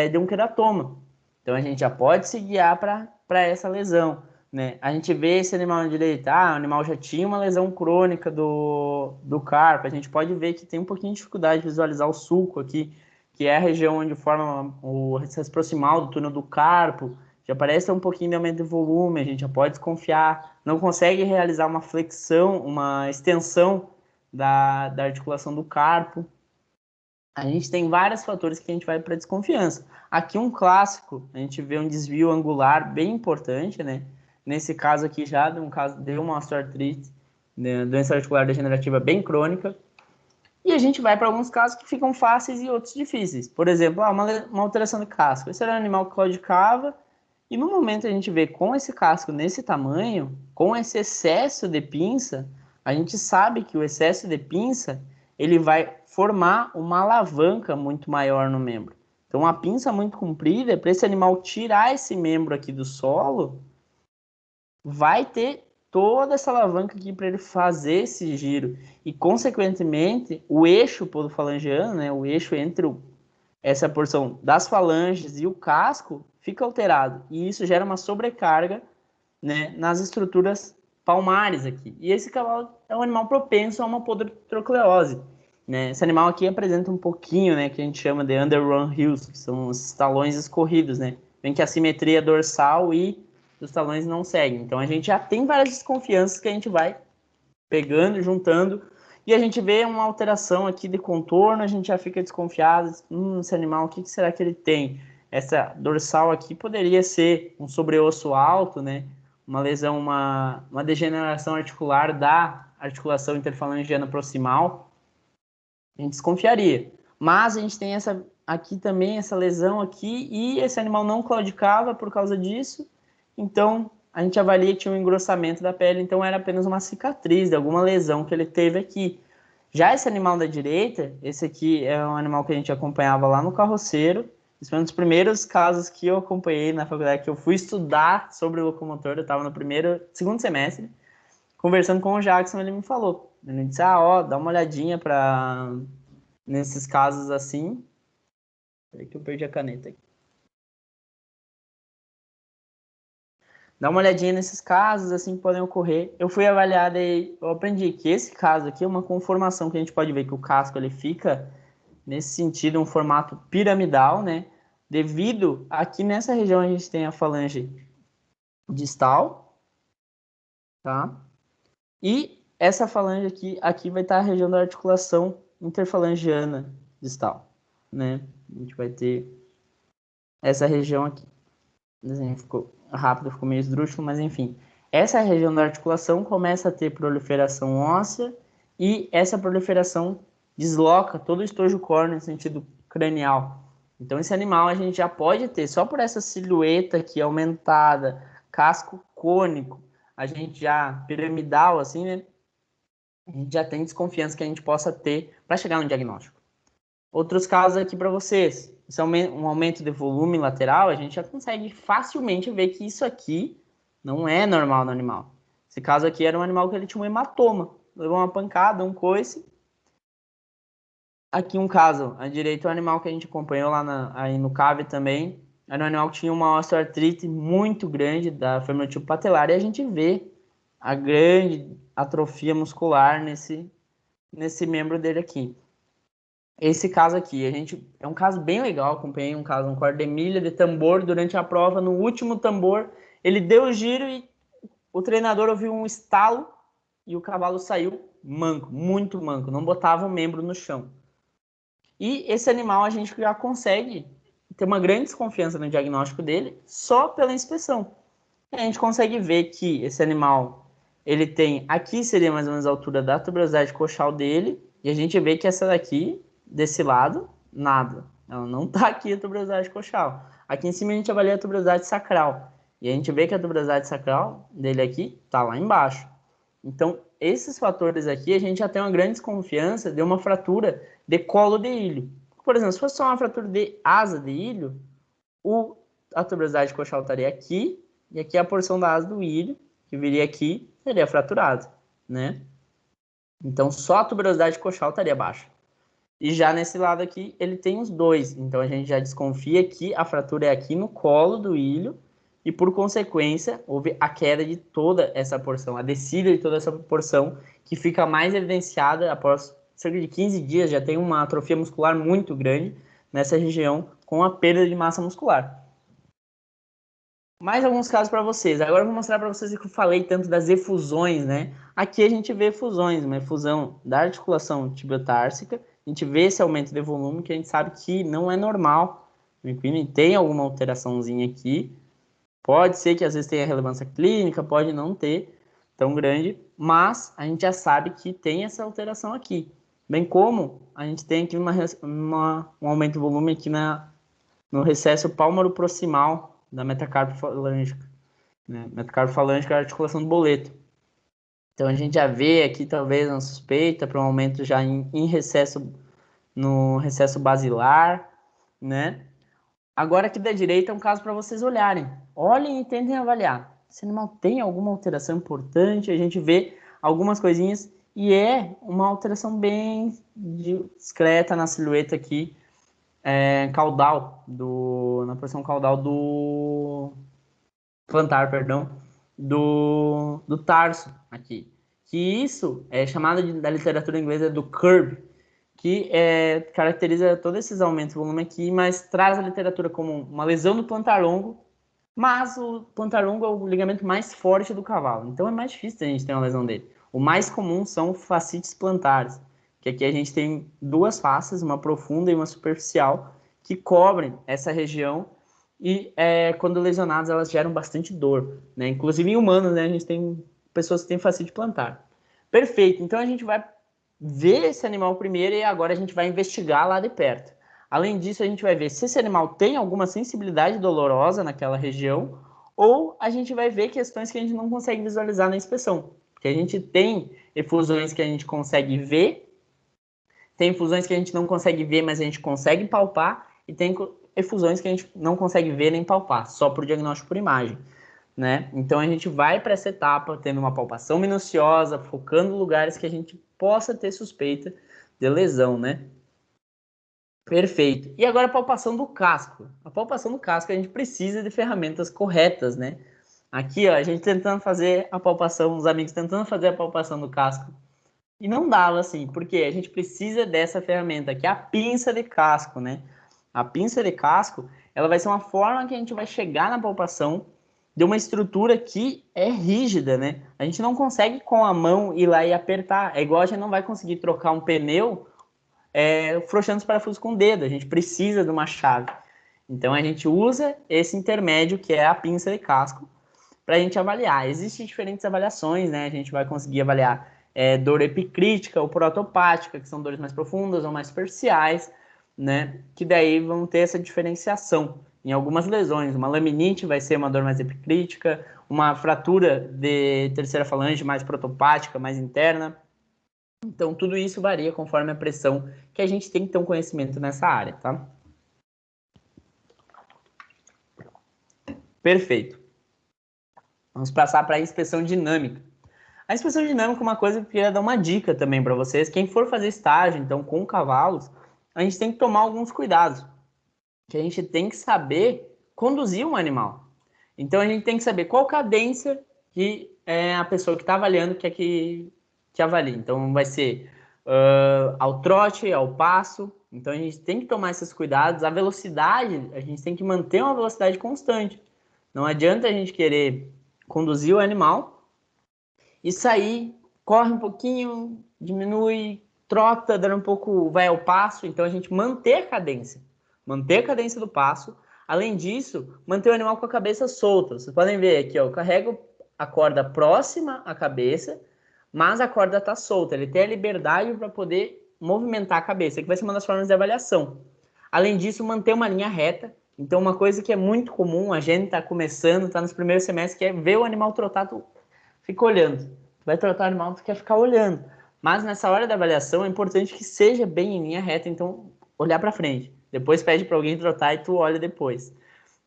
de um queratoma. Então, a gente já pode se guiar para essa lesão, né? A gente vê esse animal na direita, o animal já tinha uma lesão crônica do carpo. A gente pode ver que tem um pouquinho de dificuldade de visualizar o sulco aqui, que é a região onde forma o recesso proximal do túnel do carpo. Já parece ter um pouquinho de aumento de volume, a gente já pode desconfiar. Não consegue realizar uma flexão, uma extensão da articulação do carpo. A gente tem vários fatores que a gente vai para desconfiança. Aqui um clássico, a gente vê um desvio angular bem importante, né? Nesse caso aqui já deu uma osteoartrite, né? Doença articular degenerativa bem crônica. E a gente vai para alguns casos que ficam fáceis e outros difíceis. Por exemplo, uma alteração de casco. Esse era um animal que claudicava e no momento a gente vê com esse casco nesse tamanho, com esse excesso de pinça, a gente sabe que o excesso de pinça ele vai formar uma alavanca muito maior no membro. Então, uma pinça muito comprida, para esse animal tirar esse membro aqui do solo, vai ter toda essa alavanca aqui para ele fazer esse giro. E, consequentemente, o eixo podofalangeano, né, o eixo entre essa porção das falanges e o casco, fica alterado. E isso gera uma sobrecarga, né, nas estruturas palmares aqui. E esse cavalo é um animal propenso a uma podotrocleose, né? Esse animal aqui apresenta um pouquinho, né, que a gente chama de underrun heels, que são os talões escorridos, né? Vem que a simetria dorsal e os talões não seguem. Então a gente já tem várias desconfianças que a gente vai pegando, juntando, e a gente vê uma alteração aqui de contorno, a gente já fica desconfiado, esse animal, o que será que ele tem? Essa dorsal aqui poderia ser um sobreosso alto, né? Uma lesão, uma degeneração articular da articulação interfalangiana proximal, a gente desconfiaria. Mas a gente tem aqui também essa lesão aqui e esse animal não claudicava por causa disso, então a gente avalia que tinha um engrossamento da pele, então era apenas uma cicatriz de alguma lesão que ele teve aqui. Já esse animal da direita, esse aqui é um animal que a gente acompanhava lá no carroceiro. Esse foi um dos primeiros casos que eu acompanhei na faculdade, que eu fui estudar sobre locomotor. Eu estava no segundo semestre, conversando com o Jackson, ele me falou. Ele disse, dá uma olhadinha nesses casos assim. Peraí que eu perdi a caneta aqui. Dá uma olhadinha nesses casos assim que podem ocorrer. Eu fui avaliado e eu aprendi que esse caso aqui é uma conformação que a gente pode ver que o casco ele fica nesse sentido um formato piramidal, né? Devido aqui nessa região a gente tem a falange distal, tá? E essa falange aqui vai estar a região da articulação interfalangiana distal, né? A gente vai ter essa região aqui. O desenho ficou rápido, ficou meio esdrúxulo, mas enfim. Essa região da articulação começa a ter proliferação óssea e essa proliferação desloca todo o estojo córneo no sentido cranial. Então esse animal a gente já pode ter, só por essa silhueta aqui aumentada, casco cônico, a gente já piramidal assim, né? A gente já tem desconfiança que a gente possa ter para chegar no diagnóstico. Outros casos aqui para vocês. Isso é um aumento de volume lateral, a gente já consegue facilmente ver que isso aqui não é normal no animal. Esse caso aqui era um animal que ele tinha um hematoma, levou uma pancada, um coice. Aqui um caso, à direita, um animal que a gente acompanhou lá aí no CAV também, era um animal que tinha uma osteoartrite muito grande da femorotipo patelar, e a gente vê a grande atrofia muscular nesse membro dele aqui. Esse caso aqui, é um caso bem legal, acompanhei um quarta-milha de tambor durante a prova, no último tambor, ele deu o giro e o treinador ouviu um estalo e o cavalo saiu manco, muito manco, não botava o membro no chão. E esse animal a gente já consegue ter uma grande desconfiança no diagnóstico dele só pela inspeção. E a gente consegue ver que esse animal, ele tem, aqui seria mais ou menos a altura da tuberosidade coxal dele, e a gente vê que essa daqui, desse lado, nada. Ela não tá aqui a tuberosidade coxal. Aqui em cima a gente avalia a tuberosidade sacral. E a gente vê que a tuberosidade sacral dele aqui tá lá embaixo. Então, esses fatores aqui, a gente já tem uma grande desconfiança de uma fratura de colo de ilho. Por exemplo, se fosse só uma fratura de asa de ilho, a tuberosidade coxal estaria aqui, e aqui a porção da asa do ilho, que viria aqui, seria fraturada, né? Então, só a tuberosidade coxal estaria baixa. E já nesse lado aqui, ele tem os dois. Então, a gente já desconfia que a fratura é aqui no colo do ilho e, por consequência, houve a queda de toda essa porção, a descida de toda essa porção, que fica mais evidenciada após cerca de 15 dias, já tem uma atrofia muscular muito grande nessa região, com a perda de massa muscular. Mais alguns casos para vocês. Agora eu vou mostrar para vocês que eu falei tanto das efusões, né? Aqui a gente vê efusões, uma efusão da articulação tibiotársica. A gente vê esse aumento de volume que a gente sabe que não é normal. O equino tem alguma alteraçãozinha aqui. Pode ser que às vezes tenha relevância clínica, pode não ter tão grande, mas a gente já sabe que tem essa alteração aqui. Bem como a gente tem aqui um aumento de volume aqui no recesso pálmaro-proximal da metacarpo falângica, né? Metacarpo falângica é a articulação do boleto. Então a gente já vê aqui talvez uma suspeita para um aumento já em recesso, no recesso basilar, né? Agora aqui da direita é um caso para vocês olharem. Olhem e tentem avaliar. Esse animal tem alguma alteração importante, a gente vê algumas coisinhas e é uma alteração bem discreta na silhueta aqui, caudal, na porção caudal do plantar, perdão, do tarso aqui. Que isso é chamado da literatura inglesa do curb, que caracteriza todos esses aumentos de volume aqui, mas traz a literatura como uma lesão do plantar longo, mas o plantar longo é o ligamento mais forte do cavalo, então é mais difícil a gente ter uma lesão dele. O mais comum são fascites plantares, que aqui a gente tem duas faces, uma profunda e uma superficial, que cobrem essa região e quando lesionadas elas geram bastante dor, né? Inclusive em humanos, né? A gente tem pessoas que têm fascite plantar. Perfeito, então a gente vai ver esse animal primeiro e agora a gente vai investigar lá de perto. Além disso, a gente vai ver se esse animal tem alguma sensibilidade dolorosa naquela região ou a gente vai ver questões que a gente não consegue visualizar na inspeção. Porque a gente tem efusões que a gente consegue ver Tem efusões que a gente não consegue ver, mas a gente consegue palpar, e tem efusões que a gente não consegue ver nem palpar, só por diagnóstico por imagem, né? Então a gente vai para essa etapa tendo uma palpação minuciosa, focando lugares que a gente possa ter suspeita de lesão, né? Perfeito. E agora a palpação do casco. A palpação do casco a gente precisa de ferramentas corretas, né? Aqui, ó, a gente tentando fazer a palpação, os amigos tentando fazer a palpação do casco. E não dava assim, porque a gente precisa dessa ferramenta, que é a pinça de casco, né? A pinça de casco, ela vai ser uma forma que a gente vai chegar na palpação de uma estrutura que é rígida, né? A gente não consegue com a mão ir lá e apertar. É igual a gente não vai conseguir trocar um pneu frouxando os parafusos com o dedo. A gente precisa de uma chave. Então a gente usa esse intermédio, que é a pinça de casco, para a gente avaliar. Existem diferentes avaliações, né? A gente vai conseguir avaliar dor epicrítica ou protopática, que são dores mais profundas ou mais superficiais, né? Que daí vão ter essa diferenciação. Em algumas lesões, uma laminite vai ser uma dor mais epicrítica, uma fratura de terceira falange mais protopática, mais interna. Então, tudo isso varia conforme a pressão, que a gente tem que ter um conhecimento nessa área, tá? Perfeito. Vamos passar para a inspeção dinâmica. A inspeção dinâmica é uma coisa que eu queria dar uma dica também para vocês. Quem for fazer estágio, então, com cavalos, a gente tem que tomar alguns cuidados. Que a gente tem que saber conduzir um animal. Então, a gente tem que saber qual cadência que a pessoa que está avaliando quer que avalie. Então, vai ser ao trote, ao passo. Então, a gente tem que tomar esses cuidados. A velocidade, a gente tem que manter uma velocidade constante. Não adianta a gente querer conduzir o animal e sair, corre um pouquinho, diminui, trota, dando um pouco, vai ao passo. Então, a gente manter a cadência do passo. Além disso, manter o animal com a cabeça solta. Vocês podem ver aqui, ó, eu carrego a corda próxima à cabeça, mas a corda está solta. Ele tem a liberdade para poder movimentar a cabeça, que vai ser uma das formas de avaliação. Além disso, manter uma linha reta. Então, uma coisa que é muito comum, a gente está começando, está nos primeiros semestres, que é ver o animal trotar, tu fica olhando. Tu vai trotar o animal, tu quer ficar olhando. Mas nessa hora da avaliação, é importante que seja bem em linha reta, então olhar para frente. Depois pede para alguém trotar e tu olha depois,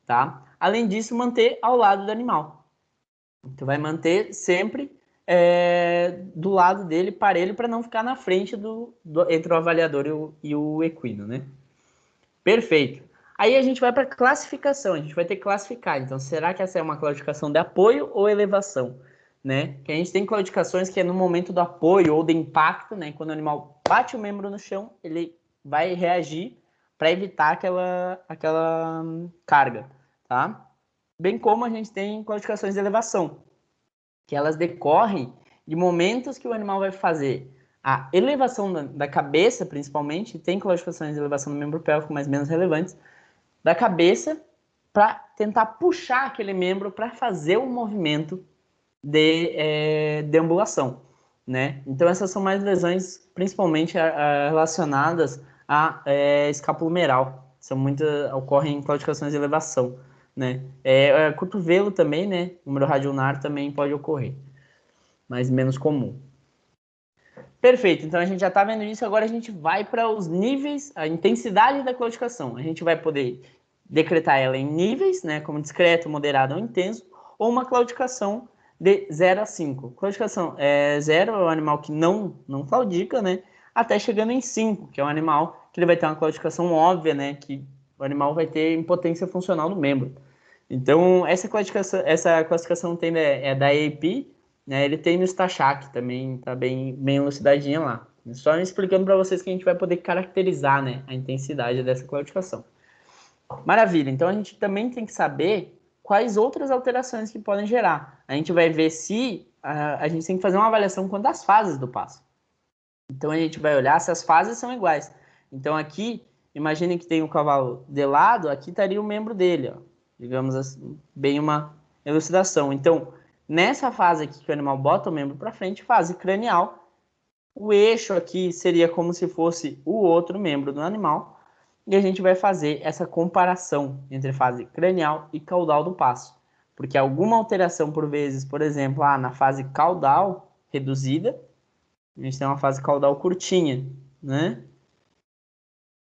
tá? Além disso, manter ao lado do animal. Tu vai manter sempre do lado dele, parelho, para não ficar na frente entre o avaliador e o equino, né? Perfeito. Aí a gente vai para classificação, a gente vai ter que classificar. Então, será que essa é uma classificação de apoio ou elevação? Né? Que a gente tem classificações que é no momento do apoio ou de impacto, né? Quando o animal bate o membro no chão, ele vai reagir para evitar aquela carga, tá? Bem como a gente tem classificações de elevação, que elas decorrem de momentos que o animal vai fazer a elevação da cabeça, principalmente, tem classificações de elevação do membro pélvico, mas menos relevantes, da cabeça, para tentar puxar aquele membro para fazer um movimento de deambulação, né? Então essas são mais lesões, principalmente relacionadas a escapulomeral, ocorrem em claudicações de elevação, né? Cotovelo também, né? Número radioulnar também pode ocorrer, mas menos comum. Perfeito, então a gente já está vendo isso, agora a gente vai para os níveis, a intensidade da claudicação. A gente vai poder decretar ela em níveis, né? Como discreto, moderado ou intenso, ou uma claudicação de 0 a 5. Claudicação 0 é o animal que não claudica, né? Até chegando em 5, que é um animal que ele vai ter uma claudicação óbvia, né? Que o animal vai ter impotência funcional no membro. Então, essa classificação tem, da AAP, né? Ele tem no Stachak também, tá bem elucidadinha lá. Só explicando para vocês que a gente vai poder caracterizar, né, a intensidade dessa claudicação. Maravilha, então a gente também tem que saber quais outras alterações que podem gerar. A gente vai ver se a gente tem que fazer uma avaliação quanto às fases do passo. Então a gente vai olhar se as fases são iguais. Então aqui, imagine que tem um cavalo de lado, aqui estaria o membro dele, ó. Digamos assim, bem uma elucidação. Então, nessa fase aqui que o animal bota o membro para frente, fase cranial, o eixo aqui seria como se fosse o outro membro do animal, e a gente vai fazer essa comparação entre fase cranial e caudal do passo. Porque alguma alteração, por vezes, por exemplo, na fase caudal reduzida, a gente tem uma fase caudal curtinha, né?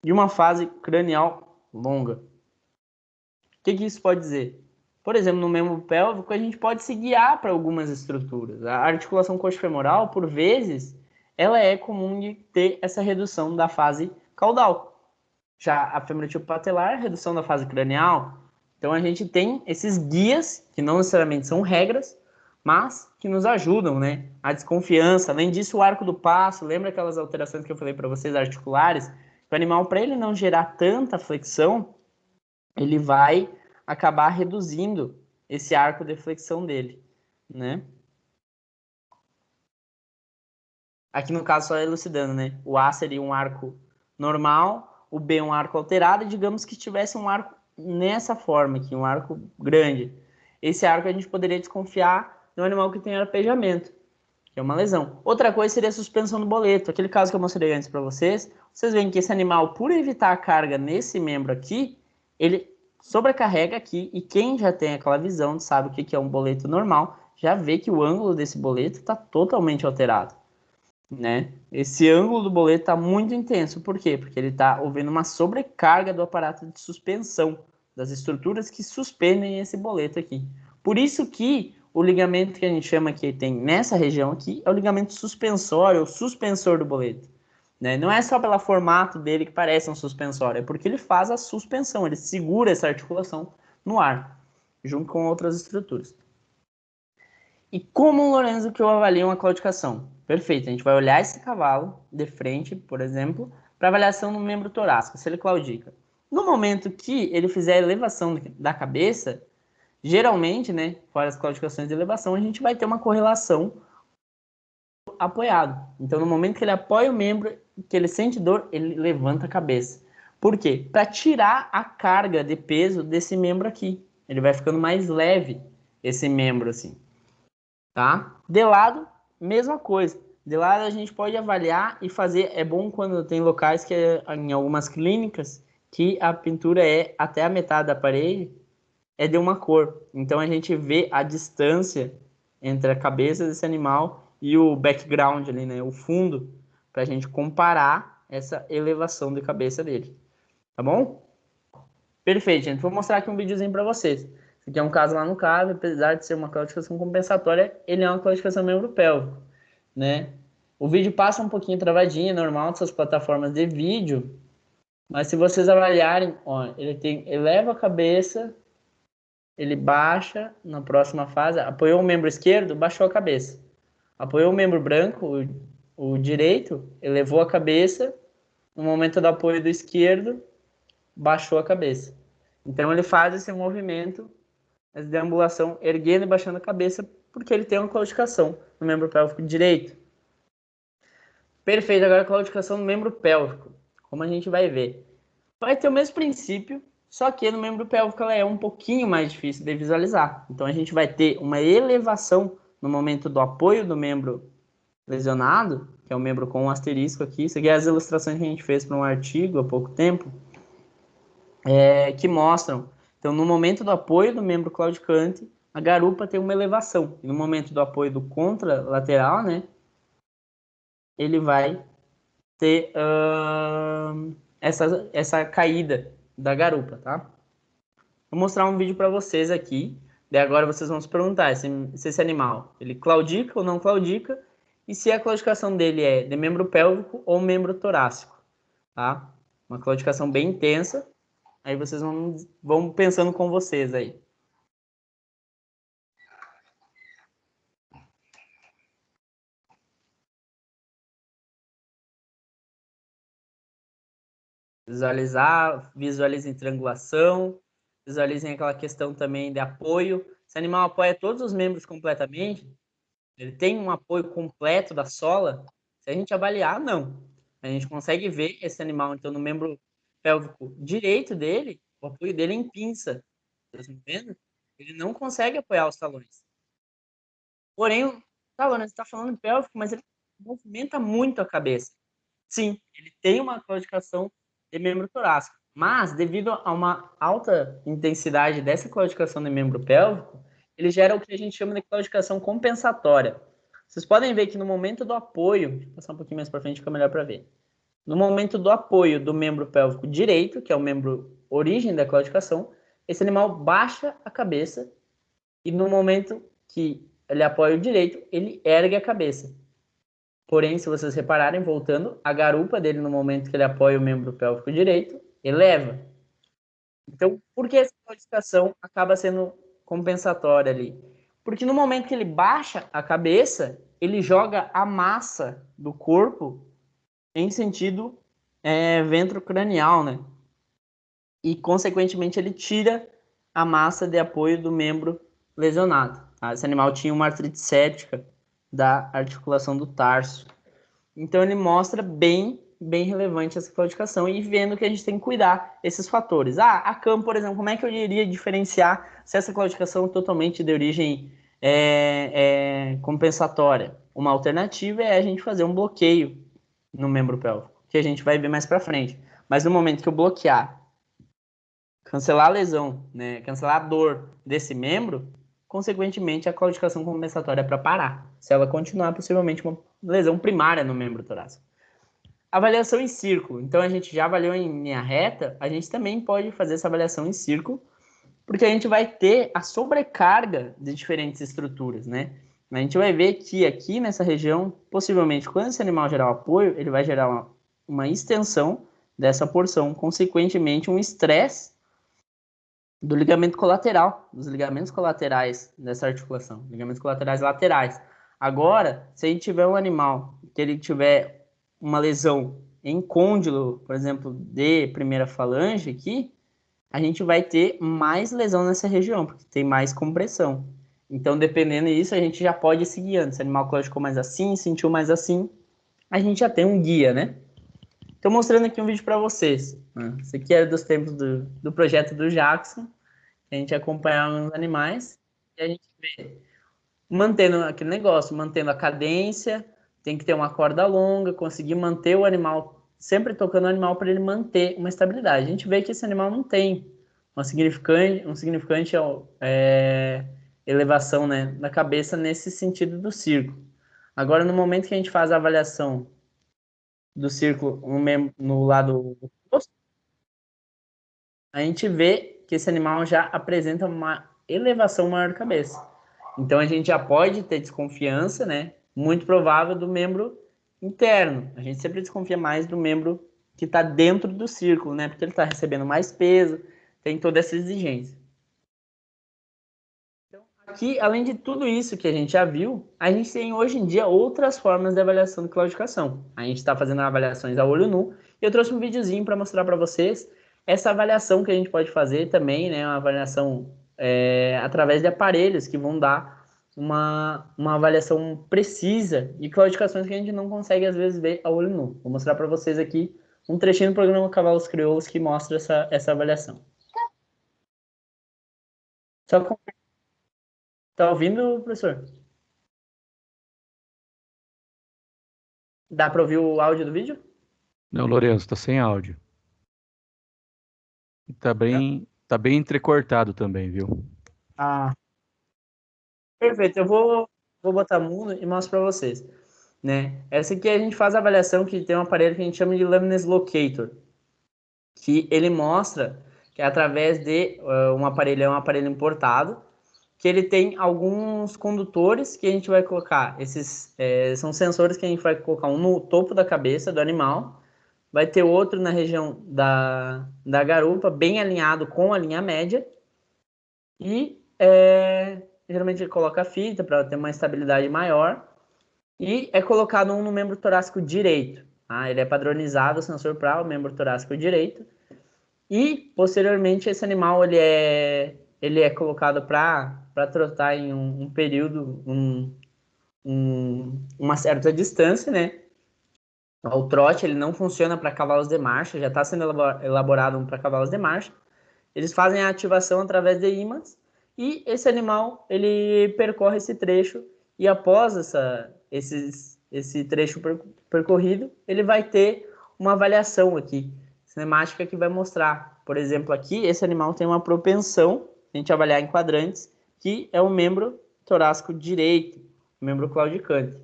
de uma fase cranial longa. O que isso pode dizer? Por exemplo, no membro pélvico, a gente pode se guiar para algumas estruturas. A articulação coxofemoral, por vezes, ela é comum de ter essa redução da fase caudal. Já a femoral patelar, redução da fase cranial. Então, a gente tem esses guias, que não necessariamente são regras, mas que nos ajudam, né? A desconfiança. Além disso, o arco do passo, lembra aquelas alterações que eu falei para vocês, articulares? O animal, para ele não gerar tanta flexão, ele vai acabar reduzindo esse arco de flexão dele, né? Aqui no caso só elucidando, né? O A seria um arco normal, o B um arco alterado, e digamos que tivesse um arco nessa forma aqui, um arco grande. Esse arco a gente poderia desconfiar de um animal que tem arpejamento, que é uma lesão. Outra coisa seria a suspensão do boleto. Aquele caso que eu mostrei antes para vocês, vocês veem que esse animal, por evitar a carga nesse membro aqui, ele sobrecarrega aqui, e quem já tem aquela visão, sabe o que é um boleto normal, já vê que o ângulo desse boleto está totalmente alterado, né? Esse ângulo do boleto está muito intenso. Por quê? Porque ele está houve uma sobrecarga do aparato de suspensão, das estruturas que suspendem esse boleto aqui. Por isso que o ligamento que a gente chama que tem nessa região aqui é o ligamento suspensório, ou suspensor do boleto. Né? Não é só pelo formato dele que parece um suspensório, é porque ele faz a suspensão, ele segura essa articulação no ar, junto com outras estruturas. E como, Lorenzo, que eu avalio uma claudicação? Perfeito, a gente vai olhar esse cavalo de frente, por exemplo, para avaliação no membro torácico, se ele claudica. No momento que ele fizer a elevação da cabeça, geralmente, né, fora as claudicações de elevação, a gente vai ter uma correlação apoiado. Então, no momento que ele apoia o membro, que ele sente dor, ele levanta a cabeça. Por quê? Para tirar a carga de peso desse membro aqui. Ele vai ficando mais leve, esse membro assim. Tá? De lado, mesma coisa. De lado a gente pode avaliar e fazer. É bom quando tem locais que, em algumas clínicas, que a pintura é até a metade da parede, é de uma cor. Então a gente vê a distância entre a cabeça desse animal e o background ali, né? O fundo, para a gente comparar essa elevação de cabeça dele. Tá bom? Perfeito, gente. Vou mostrar aqui um videozinho para vocês. Esse aqui é um caso lá no CAV, apesar de ser uma claudicação compensatória, ele é uma claudicação membro pélvico, né? O vídeo passa um pouquinho travadinho, é normal dessas plataformas de vídeo, mas se vocês avaliarem, ó, ele eleva a cabeça, ele baixa na próxima fase, apoiou o membro esquerdo, baixou a cabeça. Apoiou o membro branco, o direito, elevou a cabeça, no momento do apoio do esquerdo, baixou a cabeça. Então ele faz esse movimento de deambulação, erguendo e baixando a cabeça, porque ele tem uma claudicação no membro pélvico direito. Perfeito, agora a claudicação no membro pélvico. Como a gente vai ver? Vai ter o mesmo princípio, só que no membro pélvico ela é um pouquinho mais difícil de visualizar. Então a gente vai ter uma elevação no momento do apoio do membro lesionado, que é o membro com um asterisco aqui. Isso aqui é as ilustrações que a gente fez para um artigo há pouco tempo, que mostram. Então, no momento do apoio do membro claudicante, a garupa tem uma elevação. E no momento do apoio do contralateral, né, ele vai ter essa caída da garupa, tá? Vou mostrar um vídeo para vocês aqui. Daí agora vocês vão se perguntar se esse animal ele claudica ou não claudica e se a claudicação dele é de membro pélvico ou membro torácico, tá? Uma claudicação bem intensa. Aí vocês vão pensando com vocês aí. Visualizem triangulação, visualizem aquela questão também de apoio. Se o animal apoia todos os membros completamente, ele tem um apoio completo da sola, se a gente avaliar, não. A gente consegue ver esse animal, então, no membro pélvico direito dele, o apoio dele é em pinça. Vocês estão vendo? Ele não consegue apoiar os talões. Porém, o talão, está falando em pélvico, mas ele movimenta muito a cabeça. Sim, ele tem uma claudicação de membro torácico, mas devido a uma alta intensidade dessa claudicação de membro pélvico, ele gera o que a gente chama de claudicação compensatória. Vocês podem ver que no momento do apoio, deixa eu passar um pouquinho mais para frente, fica melhor para ver. no momento do apoio do membro pélvico direito, que é o membro origem da claudicação, esse animal baixa a cabeça e no momento que ele apoia o direito, ele ergue a cabeça. Porém, se vocês repararem, voltando, a garupa dele, no momento que ele apoia o membro pélvico direito, eleva. Então, por que essa claudicação acaba sendo compensatória ali? Porque no momento que ele baixa a cabeça, ele joga a massa do corpo em sentido ventrocranial, né? E, consequentemente, ele tira a massa de apoio do membro lesionado. Tá? Esse animal tinha uma artrite séptica da articulação do tarso. Então, ele mostra bem relevante essa claudicação e vendo que a gente tem que cuidar esses fatores. A CAM, por exemplo, como é que eu iria diferenciar se essa claudicação é totalmente de origem compensatória? Uma alternativa é a gente fazer um bloqueio no membro pélvico, que a gente vai ver mais para frente. Mas no momento que eu bloquear, cancelar a lesão, né, cancelar a dor desse membro, consequentemente a claudicação compensatória é para parar. Se ela continuar, possivelmente uma lesão primária no membro torácico. Avaliação em círculo. Então a gente já avaliou em linha reta, a gente também pode fazer essa avaliação em círculo, porque a gente vai ter a sobrecarga de diferentes estruturas, né? A gente vai ver que aqui nessa região, possivelmente, quando esse animal gerar o apoio, ele vai gerar uma extensão dessa porção, consequentemente um estresse do ligamento colateral, dos ligamentos colaterais dessa articulação, ligamentos colaterais laterais. Agora, se a gente tiver um animal que ele tiver uma lesão em côndilo, por exemplo, de primeira falange aqui, a gente vai ter mais lesão nessa região, porque tem mais compressão. Então, dependendo disso, a gente já pode ir se guiando. Se o animal claudicou mais assim, sentiu mais assim, a gente já tem um guia, né? Estou mostrando aqui um vídeo para vocês. Esse aqui é dos tempos do projeto do Jackson. A gente acompanhava os animais e a gente vê mantendo aquele negócio, mantendo a cadência, tem que ter uma corda longa, conseguir manter o animal, sempre tocando o animal para ele manter uma estabilidade. A gente vê que esse animal não tem um significante elevação, né, da cabeça nesse sentido do círculo. Agora, no momento que a gente faz a avaliação do círculo no lado oposto, a gente vê que esse animal já apresenta uma elevação maior da cabeça. Então a gente já pode ter desconfiança, né? Muito provável do membro interno. A gente sempre desconfia mais do membro que está dentro do círculo, né? Porque ele está recebendo mais peso, tem toda essa exigência. Então, aqui, além de tudo isso que a gente já viu, a gente tem hoje em dia outras formas de avaliação de claudicação. A gente está fazendo avaliações a olho nu e eu trouxe um videozinho para mostrar para vocês essa avaliação que a gente pode fazer também, né? Uma avaliação através de aparelhos que vão dar uma avaliação precisa de claudicações que a gente não consegue às vezes ver a olho nu. Vou mostrar para vocês aqui um trechinho do programa Cavalos Crioulos que mostra essa avaliação. Tá ouvindo, professor? Dá para ouvir o áudio do vídeo? Não, Lourenço, está sem áudio. Tá bem entrecortado também, viu? Ah, perfeito. Eu vou botar mudo e mostro para vocês, né? Essa aqui a gente faz a avaliação que tem um aparelho que a gente chama de Lamines Locator, que ele mostra que é através de um aparelho importado, que ele tem alguns condutores que a gente vai colocar. Esses são sensores que a gente vai colocar um no topo da cabeça do animal, vai ter outro na região da garupa, bem alinhado com a linha média, e geralmente ele coloca fita para ter uma estabilidade maior, e é colocado um no membro torácico direito. Tá? Ele é padronizado, o sensor para o membro torácico direito, e posteriormente esse animal ele é colocado para trotar em um período, uma certa distância, né? O trote ele não funciona para cavalos de marcha, já está sendo elaborado para cavalos de marcha. Eles fazem a ativação através de ímãs e esse animal ele percorre esse trecho e após esse trecho percorrido, ele vai ter uma avaliação aqui, cinemática, que vai mostrar, por exemplo, aqui esse animal tem uma propensão, a gente avaliar em quadrantes, que é o membro torácico direito, membro claudicante.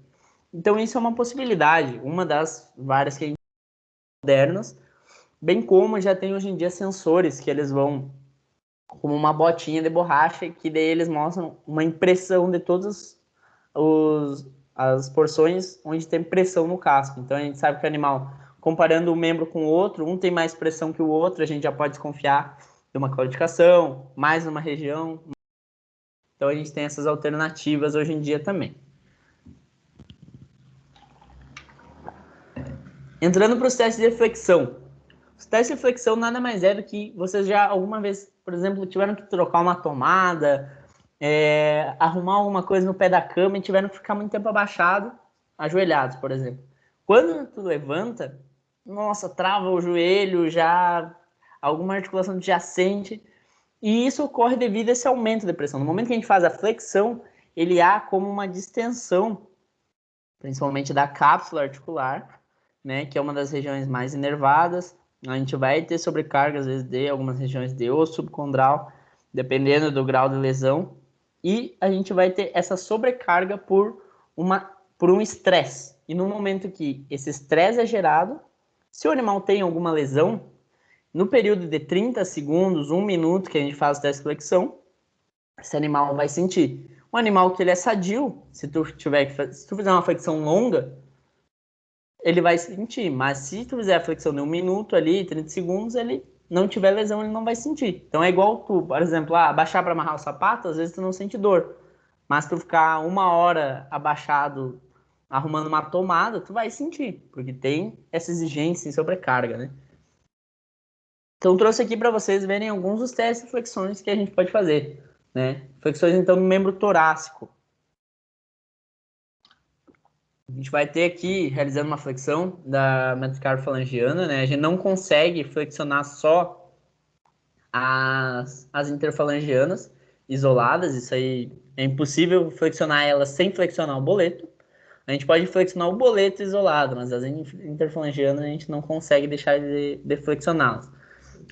Então isso é uma possibilidade, uma das várias que a gente modernos, bem como já tem hoje em dia sensores que eles vão como uma botinha de borracha, que daí eles mostram uma impressão de todas as porções onde tem pressão no casco. Então a gente sabe que o animal, comparando um membro com o outro, um tem mais pressão que o outro, a gente já pode desconfiar de uma claudicação, mais numa região. Então a gente tem essas alternativas hoje em dia também. Entrando para os testes de flexão. Os testes de flexão nada mais é do que vocês já alguma vez, por exemplo, tiveram que trocar uma tomada, arrumar alguma coisa no pé da cama e tiveram que ficar muito tempo abaixado, ajoelhados, por exemplo. Quando tu levanta, nossa, trava o joelho, já alguma articulação adjacente, e isso ocorre devido a esse aumento de pressão. No momento que a gente faz a flexão, ele há como uma distensão, principalmente da cápsula articular, né, que é uma das regiões mais inervadas. A gente vai ter sobrecarga, às vezes, de algumas regiões de osso subcondral, dependendo do grau de lesão. E a gente vai ter essa sobrecarga por um estresse. E no momento que esse estresse é gerado, se o animal tem alguma lesão, no período de 30 segundos, 1 minuto que a gente faz o teste de flexão, esse animal vai sentir. Um animal que ele é sadio, se tu fizer uma flexão longa, ele vai sentir, mas se tu fizer a flexão de 1 minuto ali, 30 segundos, ele não tiver lesão, ele não vai sentir. Então é igual tu, por exemplo, abaixar para amarrar o sapato, às vezes tu não sente dor, mas tu ficar 1 hora abaixado arrumando uma tomada, tu vai sentir, porque tem essa exigência em sobrecarga, né? Então trouxe aqui para vocês verem alguns dos testes de flexões que a gente pode fazer, né? Flexões então no membro torácico. A gente vai ter aqui, realizando uma flexão da metacarpofalangiana, né? A gente não consegue flexionar só as interfalangianas isoladas, isso aí é impossível flexionar elas sem flexionar o boleto. A gente pode flexionar o boleto isolado, mas as interfalangianas a gente não consegue deixar de flexioná-las.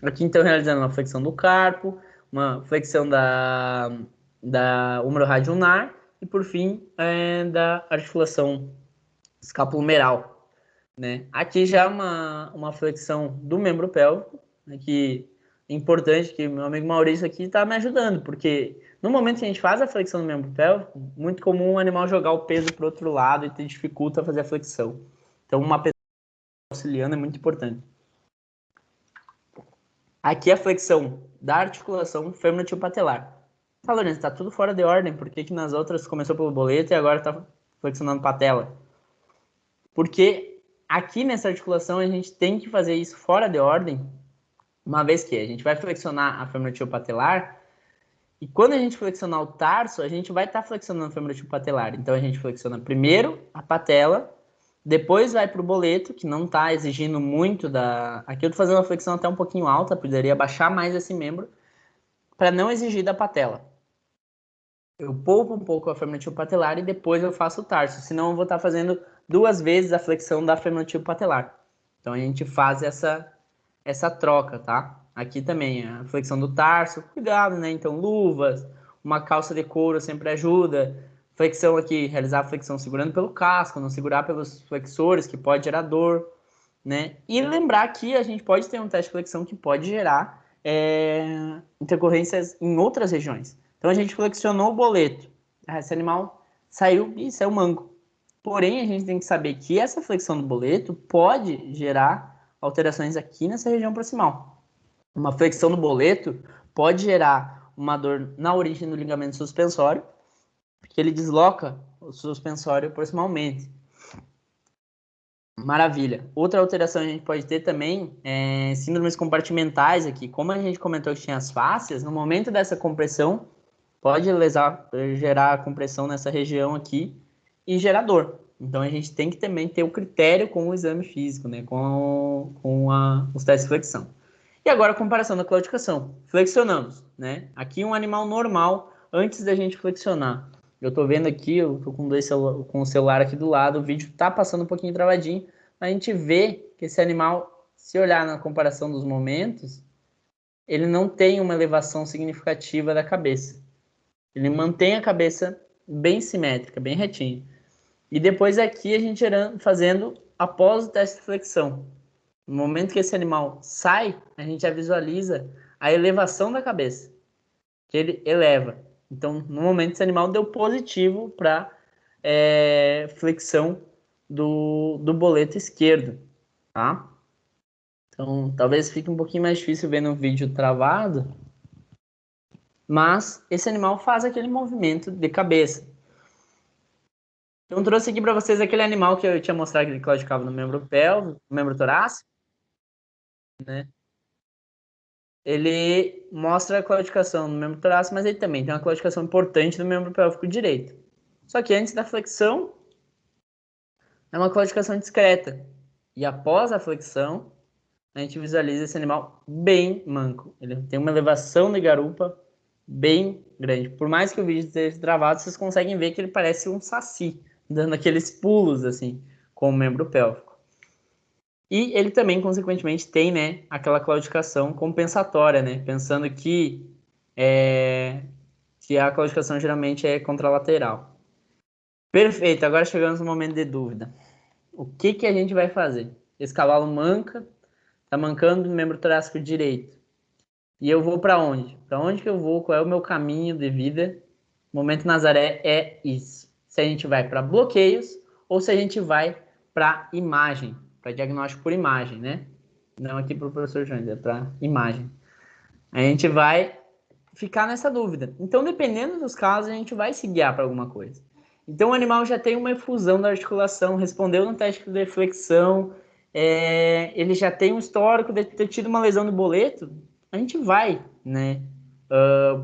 Aqui então realizando uma flexão do carpo, uma flexão da húmero-rádio ulnar e por fim da articulação escapulomeral, né? Aqui já uma flexão do membro pélvico, né, que é importante, que meu amigo Maurício aqui está me ajudando, porque no momento que a gente faz a flexão do membro pélvico, muito comum o animal jogar o peso para o outro lado e te dificulta fazer a flexão. Então uma pessoa auxiliando é muito importante. Aqui a flexão da articulação femorotibiopatelar. Tá, Lourenço, tá tudo fora de ordem, por que nas outras começou pelo boleto e agora tá flexionando patela? Porque aqui nessa articulação a gente tem que fazer isso fora de ordem, uma vez que a gente vai flexionar a femorotibiopatelar e quando a gente flexionar o tarso, a gente vai estar flexionando a femorotibiopatelar. Então a gente flexiona primeiro a patela, depois vai para o boleto, que não está exigindo muito da... Aqui eu estou fazendo uma flexão até um pouquinho alta, poderia baixar mais esse membro, para não exigir da patela. Eu poupo um pouco a femorotibiopatelar e depois eu faço o tarso, senão eu vou estar fazendo 2 vezes a flexão da femorotibiopatelar. Então a gente faz essa troca, tá? Aqui também a flexão do tarso, cuidado, né? Então luvas, uma calça de couro sempre ajuda. Flexão aqui, realizar a flexão segurando pelo casco, não segurar pelos flexores, que pode gerar dor, né? E lembrar que a gente pode ter um teste de flexão que pode gerar intercorrências em outras regiões. Então a gente flexionou o boleto, esse animal saiu manco. Porém, a gente tem que saber que essa flexão do boleto pode gerar alterações aqui nessa região proximal. Uma flexão do boleto pode gerar uma dor na origem do ligamento suspensório, porque ele desloca o suspensório proximalmente. Maravilha. Outra alteração que a gente pode ter também é síndromes compartimentais aqui. Como a gente comentou que tinha as fáscias, no momento dessa compressão, pode gerar compressão nessa região aqui e gerar dor. Então a gente tem que também ter o critério com o exame físico, né? Com os testes de flexão. E agora a comparação da claudicação. Flexionamos, né? Aqui um animal normal, antes da gente flexionar. Eu tô vendo aqui, eu tô com o celular aqui do lado, o vídeo tá passando um pouquinho travadinho, mas a gente vê que esse animal, se olhar na comparação dos momentos, ele não tem uma elevação significativa da cabeça. Ele mantém a cabeça bem simétrica, bem retinha. E depois aqui a gente fazendo após o teste de flexão. No momento que esse animal sai, a gente já visualiza a elevação da cabeça, que ele eleva. Então, no momento, esse animal deu positivo para flexão do boleto esquerdo, tá? Então, talvez fique um pouquinho mais difícil ver no vídeo travado, mas esse animal faz aquele movimento de cabeça. Então, trouxe aqui para vocês aquele animal que eu tinha mostrado que ele claudicava no membro pélvico, no membro torácico, né? Ele mostra a claudicação no membro torácico, mas ele também tem uma claudicação importante no membro pélvico direito. Só que antes da flexão, é uma claudicação discreta. E após a flexão, a gente visualiza esse animal bem manco. Ele tem uma elevação de garupa bem grande. Por mais que o vídeo esteja travado, vocês conseguem ver que ele parece um saci, dando aqueles pulos, assim, com o membro pélvico. E ele também, consequentemente, tem, né, aquela claudicação compensatória, né, pensando que a claudicação geralmente é contralateral. Perfeito, agora chegamos no momento de dúvida. O que a gente vai fazer? Esse cavalo manca, tá mancando no membro torácico direito. E eu vou para onde? Para onde que eu vou? Qual é o meu caminho de vida? Momento Nazaré é isso. Se a gente vai para bloqueios ou se a gente vai para imagem, para diagnóstico por imagem, né? Não aqui para o professor Jones, é para imagem. A gente vai ficar nessa dúvida. Então, dependendo dos casos, a gente vai se guiar para alguma coisa. Então, o animal já tem uma efusão da articulação, respondeu no teste de flexão, ele já tem um histórico de ter tido uma lesão no boleto, a gente vai, né,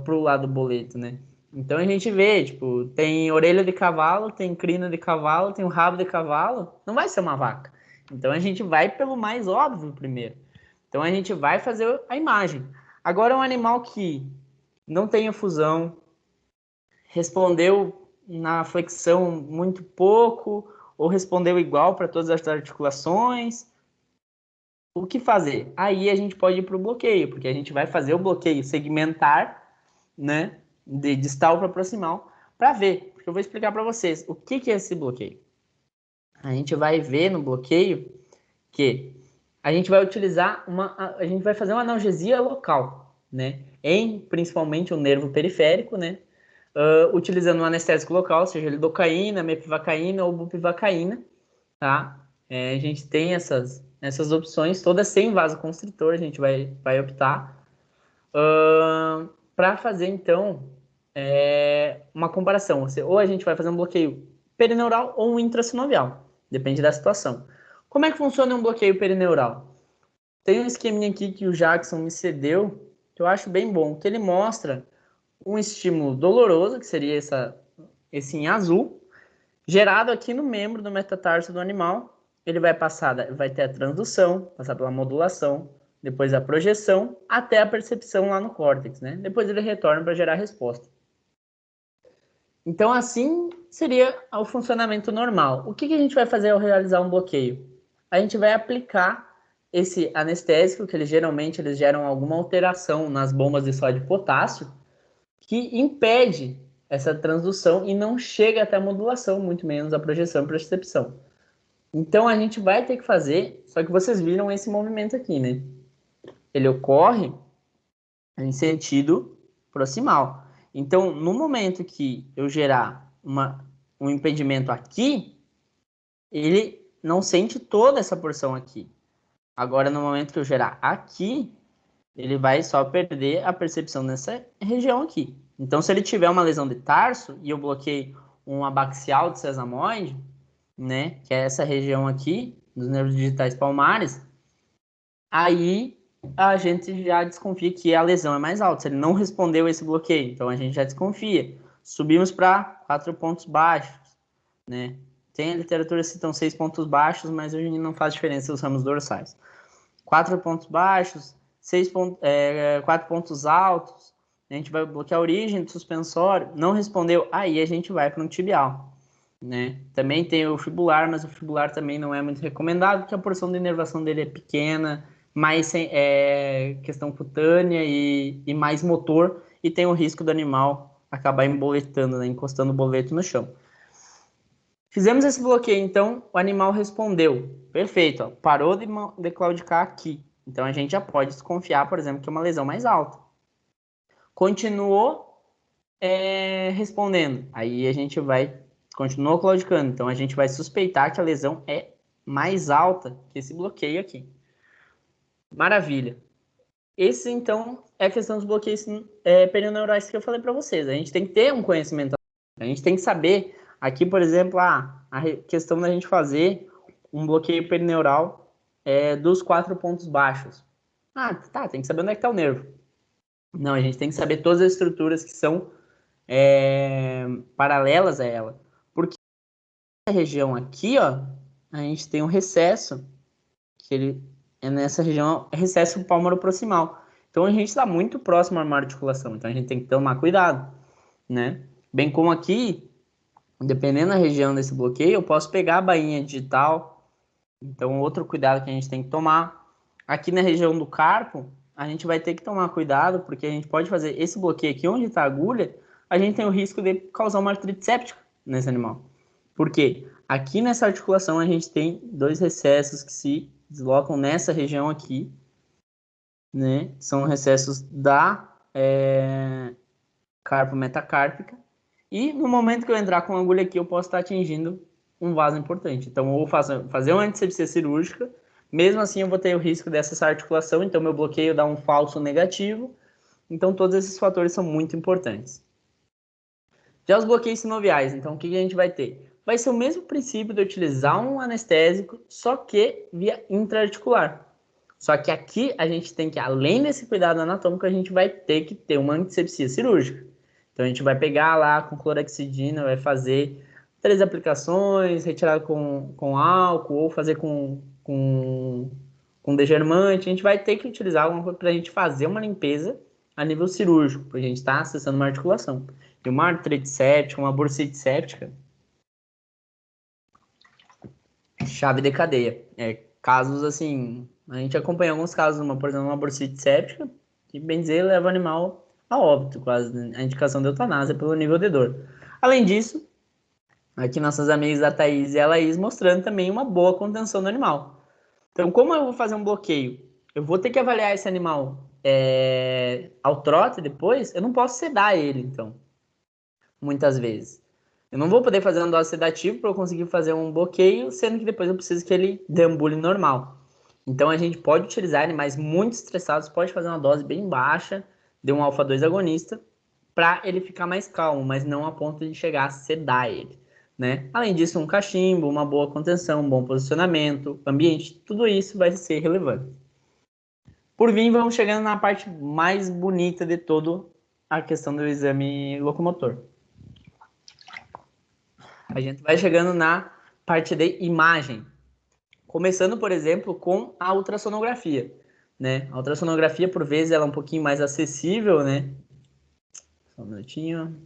pro lado do boleto, né? Então, a gente vê, tipo, tem orelha de cavalo, tem crina de cavalo, tem o rabo de cavalo, não vai ser uma vaca. Então, a gente vai pelo mais óbvio primeiro. Então, a gente vai fazer a imagem. Agora, um animal que não tem efusão, respondeu na flexão muito pouco, ou respondeu igual para todas as articulações. O que fazer? Aí a gente pode ir para o bloqueio, porque a gente vai fazer o bloqueio segmentar, né, de distal para proximal, para ver. Porque eu vou explicar para vocês o que é esse bloqueio. A gente vai ver no bloqueio que a gente vai utilizar a gente vai fazer uma analgesia local, né, em principalmente o nervo periférico, né, utilizando um anestésico local, seja lidocaína, mepivacaína ou bupivacaína, tá? A gente tem essas opções, todas sem vasoconstritor, a gente vai optar para fazer, então, uma comparação. Ou a gente vai fazer um bloqueio perineural ou um intrasinovial, depende da situação. Como é que funciona um bloqueio perineural? Tem um esqueminha aqui que o Jackson me cedeu, que eu acho bem bom, que ele mostra um estímulo doloroso, que seria esse em azul, gerado aqui no membro do metatarso do animal. Ele vai ter a transdução, passar pela modulação, depois a projeção, até a percepção lá no córtex, né? Depois ele retorna para gerar a resposta. Então, assim seria o funcionamento normal. O que a gente vai fazer ao realizar um bloqueio? A gente vai aplicar esse anestésico, que geralmente eles geram alguma alteração nas bombas de sódio e potássio, que impede essa transdução e não chega até a modulação, muito menos a projeção e percepção. Então a gente vai ter que fazer, só que vocês viram esse movimento aqui, né? Ele ocorre em sentido proximal. Então, no momento que eu gerar um impedimento aqui, ele não sente toda essa porção aqui. Agora, no momento que eu gerar aqui, ele vai só perder a percepção nessa região aqui. Então, se ele tiver uma lesão de tarso e eu bloqueei um abaxial de sesamoide, né, que é essa região aqui dos nervos digitais palmares, aí a gente já desconfia que a lesão é mais alta. Se ele não respondeu esse bloqueio, então a gente já desconfia. Subimos para 4 pontos baixos, né? Tem a literatura citam 6 pontos baixos, mas hoje não faz diferença os ramos dorsais. 4 pontos baixos, 4 pontos altos, a gente vai bloquear a origem do suspensório, não respondeu, aí a gente vai para um tibial, né? Também tem o fibular, mas o fibular também não é muito recomendado, porque a porção de inervação dele é pequena, mais questão cutânea e mais motor, e tem o risco do animal acabar emboletando, né? Encostando o boleto no chão. Fizemos esse bloqueio, então o animal respondeu. Perfeito, ó, parou de claudicar aqui. Então a gente já pode desconfiar, por exemplo, que é uma lesão mais alta. Continuou respondendo. Aí a gente continuou claudicando. Então a gente vai suspeitar que a lesão é mais alta que esse bloqueio aqui. Maravilha. Esse, então, é a questão dos bloqueios perineurais que eu falei para vocês. A gente tem que ter um conhecimento. A gente tem que saber, aqui, por exemplo, a questão da gente fazer um bloqueio perineural dos 4 pontos baixos. Ah, tá, tem que saber onde é que está o nervo. Não, a gente tem que saber todas as estruturas que são paralelas a ela. Porque nessa região aqui, ó, a gente tem um recesso, que ele é nessa região, recesso palmaro-proximal. Então a gente está muito próximo a uma articulação, então a gente tem que tomar cuidado, né? Bem como aqui, dependendo da região desse bloqueio, eu posso pegar a bainha digital. Então outro cuidado que a gente tem que tomar. Aqui na região do carpo, a gente vai ter que tomar cuidado, porque a gente pode fazer esse bloqueio aqui onde está a agulha, a gente tem o risco de causar uma artrite séptica nesse animal. Por quê? Aqui nessa articulação a gente tem 2 recessos que se deslocam nessa região aqui, né? São recessos da carpo metacárpica. E no momento que eu entrar com a agulha aqui, eu posso estar atingindo um vaso importante. Então, eu vou fazer uma antisepsia cirúrgica. Mesmo assim, eu vou ter o risco dessa articulação. Então, meu bloqueio dá um falso negativo. Então, todos esses fatores são muito importantes. Já os bloqueios sinoviais, então, o que a gente vai ter? Vai ser o mesmo princípio de utilizar um anestésico, só que via intraarticular. Só que aqui a gente tem que, além desse cuidado anatômico, a gente vai ter que ter uma antisepsia cirúrgica. Então a gente vai pegar lá com clorexidina, vai fazer 3 aplicações, retirar com álcool ou fazer com degermante. A gente vai ter que utilizar alguma coisa para a gente fazer uma limpeza a nível cirúrgico, porque a gente está acessando uma articulação. E uma artrite séptica, uma bursite séptica, chave de cadeia. Casos assim, a gente acompanha alguns casos, por exemplo, uma bursite séptica, que bem dizer leva o animal a óbito, quase, né? A indicação de eutanásia pelo nível de dor. Além disso, aqui nossas amigas da Thaís e a Laís mostrando também uma boa contenção do animal. Então, como eu vou fazer um bloqueio? Eu vou ter que avaliar esse animal ao trote depois, eu não posso sedar ele, então, muitas vezes. Eu não vou poder fazer uma dose sedativa para eu conseguir fazer um bloqueio, sendo que depois eu preciso que ele deambule normal. Então a gente pode utilizar animais muito estressados, pode fazer uma dose bem baixa de um alfa-2 agonista para ele ficar mais calmo, mas não a ponto de chegar a sedar ele, né? Além disso, um cachimbo, uma boa contenção, um bom posicionamento, ambiente, tudo isso vai ser relevante. Por fim, vamos chegando na parte mais bonita de toda a questão do exame locomotor. A gente vai chegando na parte de imagem. Começando, por exemplo, com a ultrassonografia, né? A ultrassonografia, por vezes, ela é um pouquinho mais acessível, né? Só um minutinho.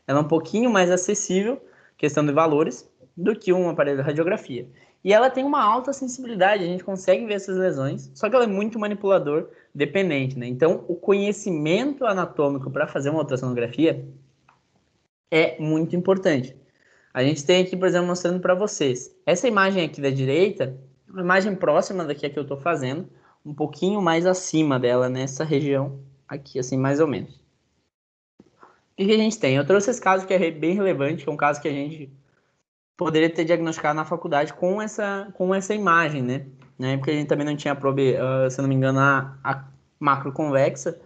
Ela é um pouquinho mais acessível, questão de valores, do que um aparelho de radiografia. E ela tem uma alta sensibilidade, a gente consegue ver essas lesões, só que ela é muito manipulador dependente, né? Então, o conhecimento anatômico para fazer uma ultrassonografia é muito importante. A gente tem aqui, por exemplo, mostrando para vocês. Essa imagem aqui da direita, uma imagem próxima da que eu estou fazendo, um pouquinho mais acima dela, nessa região aqui, assim, mais ou menos. O que a gente tem? Eu trouxe esse caso que é bem relevante, que é um caso que a gente poderia ter diagnosticado na faculdade com essa imagem, né? Porque a gente também não tinha probe, se não me engano, a macroconvexa.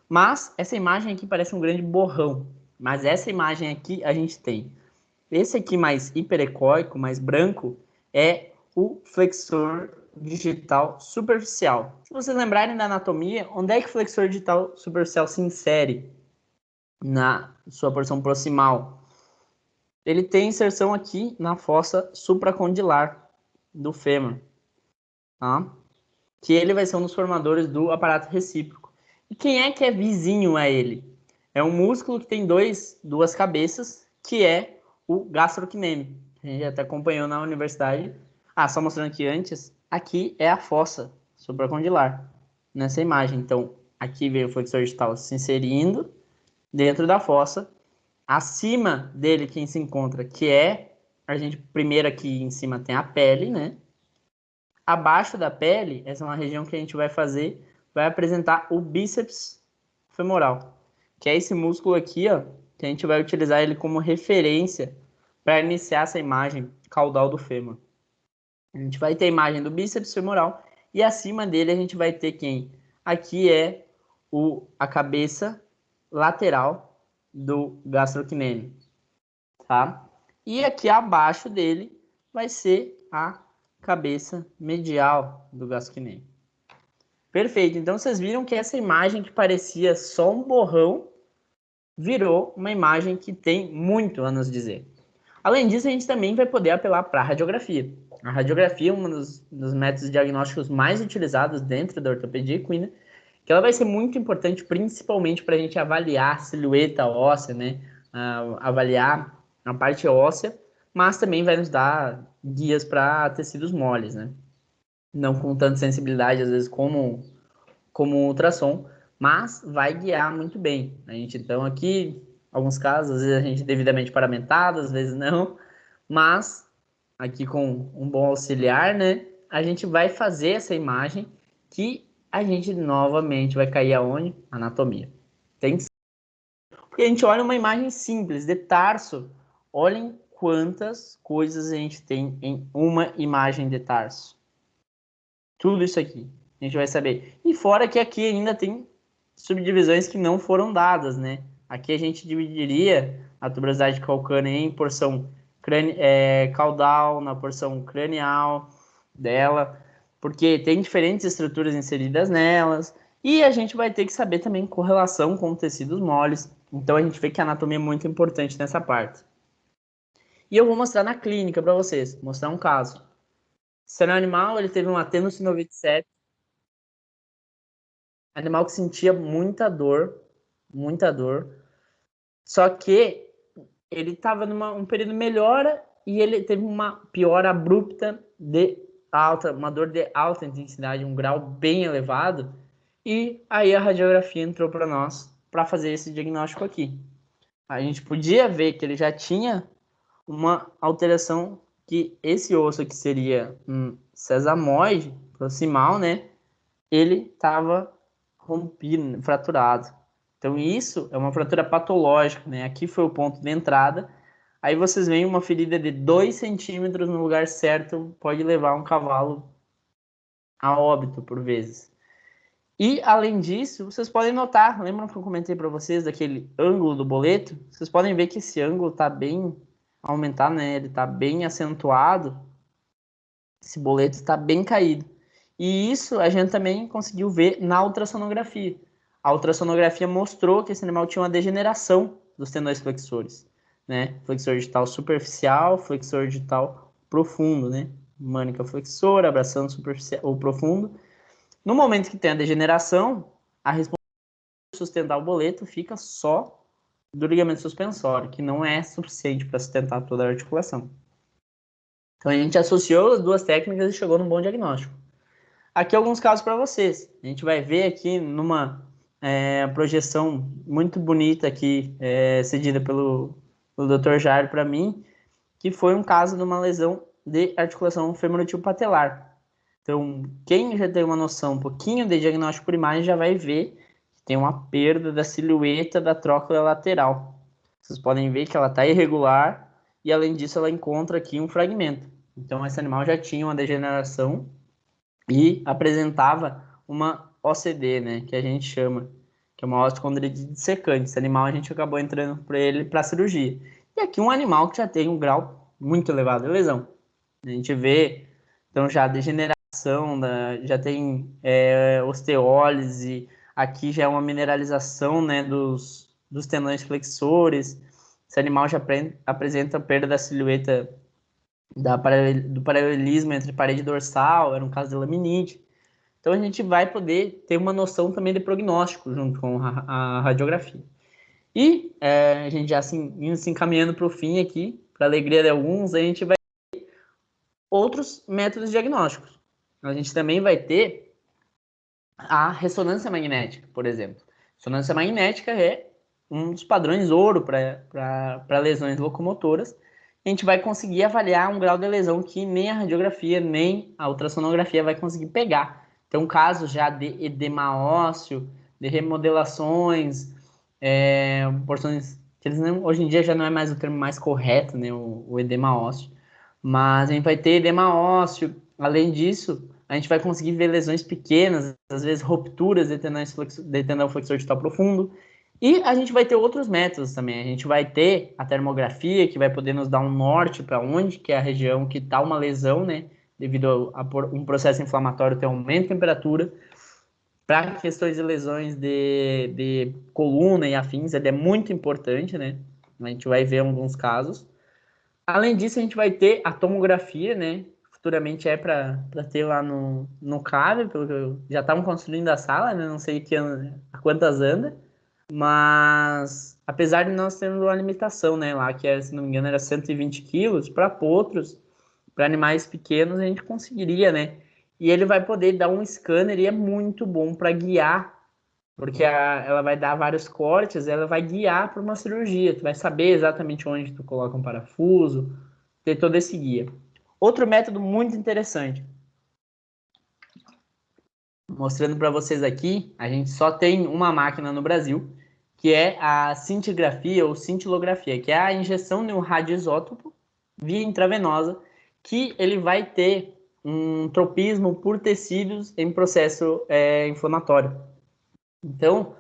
Mas essa imagem aqui parece um grande borrão. Mas essa imagem aqui a gente tem. Esse aqui mais hiperecóico, mais branco, é o flexor digital superficial. Se vocês lembrarem da anatomia, onde é que o flexor digital superficial se insere na sua porção proximal? Ele tem inserção aqui na fossa supracondilar do fêmur, tá? Que ele vai ser um dos formadores do aparato recíproco. E quem é que é vizinho a ele? É um músculo que tem duas cabeças, que é o gastrocnêmio. A gente até acompanhou na universidade. Só mostrando aqui antes, aqui é a fossa supracondilar, nessa imagem. Então, aqui veio o flexor digital se inserindo dentro da fossa. Acima dele, quem se encontra, que é a gente primeiro aqui em cima tem a pele, né? Abaixo da pele, essa é uma região que a gente vai apresentar o bíceps femoral, que é esse músculo aqui, ó, que a gente vai utilizar ele como referência para iniciar essa imagem caudal do fêmur. A gente vai ter a imagem do bíceps femoral e acima dele a gente vai ter quem? Aqui é a cabeça lateral do gastrocnêmio, tá? E aqui abaixo dele vai ser a cabeça medial do gastrocnêmio. Perfeito, então vocês viram que essa imagem que parecia só um borrão virou uma imagem que tem muito a nos dizer. Além disso, a gente também vai poder apelar para a radiografia. A radiografia é um dos métodos diagnósticos mais utilizados dentro da ortopedia equina, que ela vai ser muito importante principalmente para a gente avaliar a silhueta óssea, né? Avaliar a parte óssea, mas também vai nos dar guias para tecidos moles, né? Não com tanta sensibilidade, às vezes, como um ultrassom, mas vai guiar muito bem. A gente, então, aqui, alguns casos, às vezes a gente devidamente paramentado, às vezes não, mas aqui com um bom auxiliar, né, a gente vai fazer essa imagem que a gente novamente vai cair aonde? Anatomia. Tem que ser. Porque a gente olha uma imagem simples de tarso, olhem quantas coisas a gente tem em uma imagem de tarso. Tudo isso aqui a gente vai saber. E fora que aqui ainda tem subdivisões que não foram dadas, né? Aqui a gente dividiria a tuberosidade calcânea em porção caudal, na porção cranial dela, porque tem diferentes estruturas inseridas nelas, e a gente vai ter que saber também correlação com tecidos moles. Então a gente vê que a anatomia é muito importante nessa parte. E eu vou mostrar na clínica para vocês, mostrar um caso. Esse animal, ele teve um tenossinovite sepsis, animal que sentia muita dor, só que ele estava num período melhora e ele teve uma piora abrupta de alta, uma dor de alta intensidade, um grau bem elevado, e aí a radiografia entrou para nós para fazer esse diagnóstico aqui. A gente podia ver que ele já tinha uma alteração, que esse osso que seria um sesamoide proximal, né, ele estava rompido, fraturado. Então isso é uma fratura patológica, né? Aqui foi o ponto de entrada. Aí vocês veem uma ferida de 2 centímetros no lugar certo, pode levar um cavalo a óbito por vezes. E além disso, vocês podem notar, lembram que eu comentei para vocês daquele ângulo do boleto? Vocês podem ver que esse ângulo está bem aumentado, né? Ele está bem acentuado. Esse boleto está bem caído. E isso a gente também conseguiu ver na ultrassonografia. A ultrassonografia mostrou que esse animal tinha uma degeneração dos tendões flexores, né? Flexor digital superficial, flexor digital profundo, né? Mânica flexora, abraçando superficial ou profundo. No momento que tem a degeneração, a resposta de sustentar o boleto fica só do ligamento suspensório, que não é suficiente para sustentar toda a articulação. Então a gente associou as duas técnicas e chegou num bom diagnóstico. Aqui alguns casos para vocês. A gente vai ver aqui numa projeção muito bonita aqui, cedida pelo Dr. Jair para mim, que foi um caso de uma lesão de articulação femorotibiopatelar. Então, quem já tem uma noção um pouquinho de diagnóstico por imagem já vai ver que tem uma perda da silhueta da trócula lateral. Vocês podem ver que ela está irregular e, além disso, ela encontra aqui um fragmento. Então, esse animal já tinha uma degeneração e apresentava uma OCD, né, que a gente chama, que é uma osteocondrite dissecante. Esse animal a gente acabou entrando para ele para cirurgia. E aqui um animal que já tem um grau muito elevado de lesão. A gente vê, então, já degeneração, já tem osteólise, aqui já é uma mineralização, né, dos tendões flexores. Esse animal já apresenta perda da silhueta do paralelismo entre parede dorsal, era um caso de laminite. Então a gente vai poder ter uma noção também de prognóstico junto com a radiografia. E a gente já indo se encaminhando para o fim aqui, para a alegria de alguns, a gente vai ter outros métodos diagnósticos. A gente também vai ter a ressonância magnética, por exemplo. Ressonância magnética é um dos padrões ouro para lesões locomotoras. a gente vai conseguir avaliar um grau de lesão que nem a radiografia, nem a ultrassonografia vai conseguir pegar. Então, casos já de edema ósseo, de remodelações, porções que eles não, hoje em dia já não é mais o termo mais correto, né, o edema ósseo, mas a gente vai ter edema ósseo. Além disso, a gente vai conseguir ver lesões pequenas, às vezes rupturas de tendão flexor distal profundo. E a gente vai ter outros métodos também. A gente vai ter a termografia, que vai poder nos dar um norte para onde que é a região que está uma lesão, né? Devido a um processo inflamatório ter aumento de temperatura. Para questões de lesões de coluna e afins, ele é muito importante, né? A gente vai ver alguns casos. Além disso, a gente vai ter a tomografia, né? Futuramente é para ter lá no CAB, pelo que já estavam construindo a sala, né? Não sei a quantas anda, mas apesar de nós termos uma limitação, né? Lá que, se não me engano, era 120 quilos, para potros, para animais pequenos, a gente conseguiria, né? E ele vai poder dar um scanner e é muito bom para guiar, porque ela vai dar vários cortes, ela vai guiar para uma cirurgia. Tu vai saber exatamente onde tu coloca um parafuso, ter todo esse guia. Outro método muito interessante. Mostrando para vocês aqui, a gente só tem uma máquina no Brasil, que é a cintigrafia ou cintilografia, que é a injeção de um radioisótopo via intravenosa, que ele vai ter um tropismo por tecidos em processo inflamatório. Então,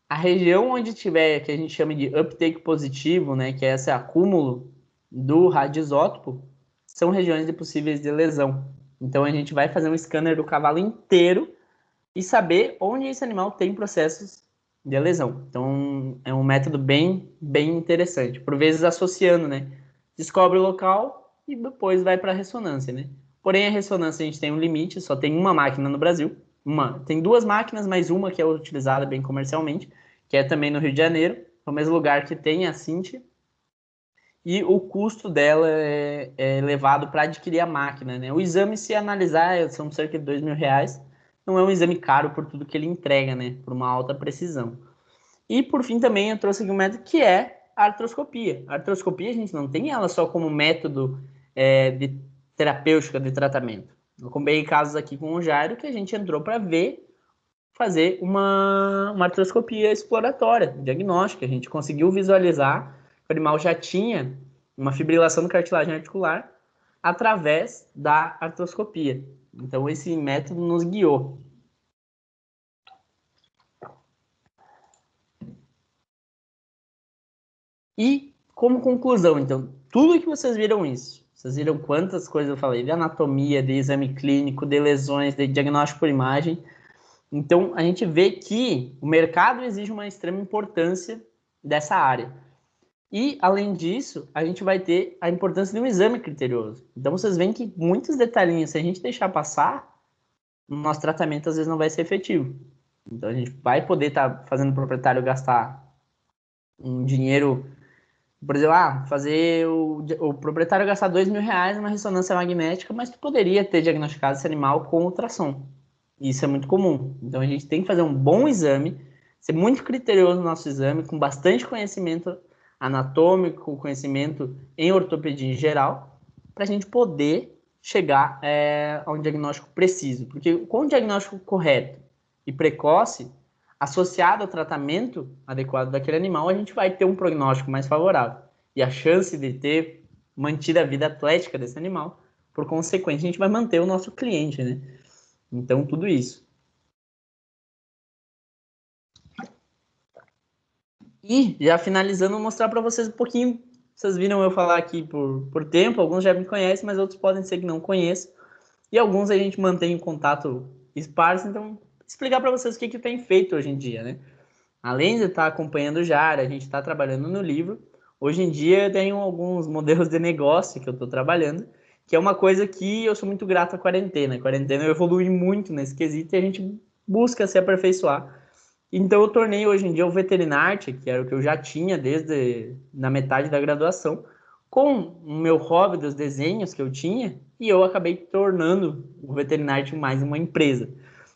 a região onde tiver, que a gente chama de uptake positivo, né, que é esse acúmulo do radioisótopo, são regiões de possíveis de lesão. Então, a gente vai fazer um scanner do cavalo inteiro e saber onde esse animal tem processos de lesão. Então, é um método bem interessante. Por vezes associando, né? Descobre o local e depois vai para a ressonância, né? Porém, a ressonância a gente tem um limite, só tem uma máquina no Brasil. Tem duas máquinas, mais uma que é utilizada bem comercialmente, que é também no Rio de Janeiro, no mesmo lugar que tem a Cinti. E o custo dela é elevado para adquirir a máquina, né? O exame, se analisar, são cerca de R$ 2.000. Não é um exame caro por tudo que ele entrega, né? Por uma alta precisão. E, por fim, também eu trouxe aqui um método que é a artroscopia. A artroscopia, a gente não tem ela só como método de terapêutica de tratamento. Eu acompanhei casos aqui com o Jairo que a gente entrou para fazer uma artroscopia exploratória, diagnóstica. A gente conseguiu visualizar que o animal já tinha uma fibrilação do cartilagem articular através da artroscopia. Então, esse método nos guiou. E, como conclusão, então, tudo que vocês viram isso, vocês viram quantas coisas eu falei, de anatomia, de exame clínico, de lesões, de diagnóstico por imagem. Então, a gente vê que o mercado exige uma extrema importância dessa área. E, além disso, a gente vai ter a importância de um exame criterioso. Então, vocês veem que muitos detalhinhos, se a gente deixar passar, o nosso tratamento às vezes não vai ser efetivo. Então, a gente vai poder estar fazendo o proprietário gastar um dinheiro, por exemplo, fazer o proprietário gastar R$ 2.000 numa ressonância magnética, mas tu poderia ter diagnosticado esse animal com ultrassom. Isso é muito comum. Então, a gente tem que fazer um bom exame, ser muito criterioso no nosso exame, com bastante conhecimento anatômico, conhecimento em ortopedia em geral, para a gente poder chegar a um diagnóstico preciso. Porque com o diagnóstico correto e precoce, associado ao tratamento adequado daquele animal, a gente vai ter um prognóstico mais favorável. E a chance de ter mantido a vida atlética desse animal, por consequência, a gente vai manter o nosso cliente, né? Então, tudo isso. E, já finalizando, vou mostrar para vocês um pouquinho. Vocês viram eu falar aqui por tempo, alguns já me conhecem, mas outros podem ser que não conheçam. E alguns a gente mantém em contato esparso, então, explicar para vocês o que tem feito hoje em dia, né? Além de estar acompanhando o JAR, a gente está trabalhando no livro. Hoje em dia eu tenho alguns modelos de negócio que eu estou trabalhando, que é uma coisa que eu sou muito grato à quarentena. A quarentena eu evolui muito nesse quesito e a gente busca se aperfeiçoar. Então eu tornei hoje em dia o Veterinarte, que era o que eu já tinha desde na metade da graduação, com o meu hobby dos desenhos que eu tinha, e eu acabei tornando o Veterinarte mais uma empresa,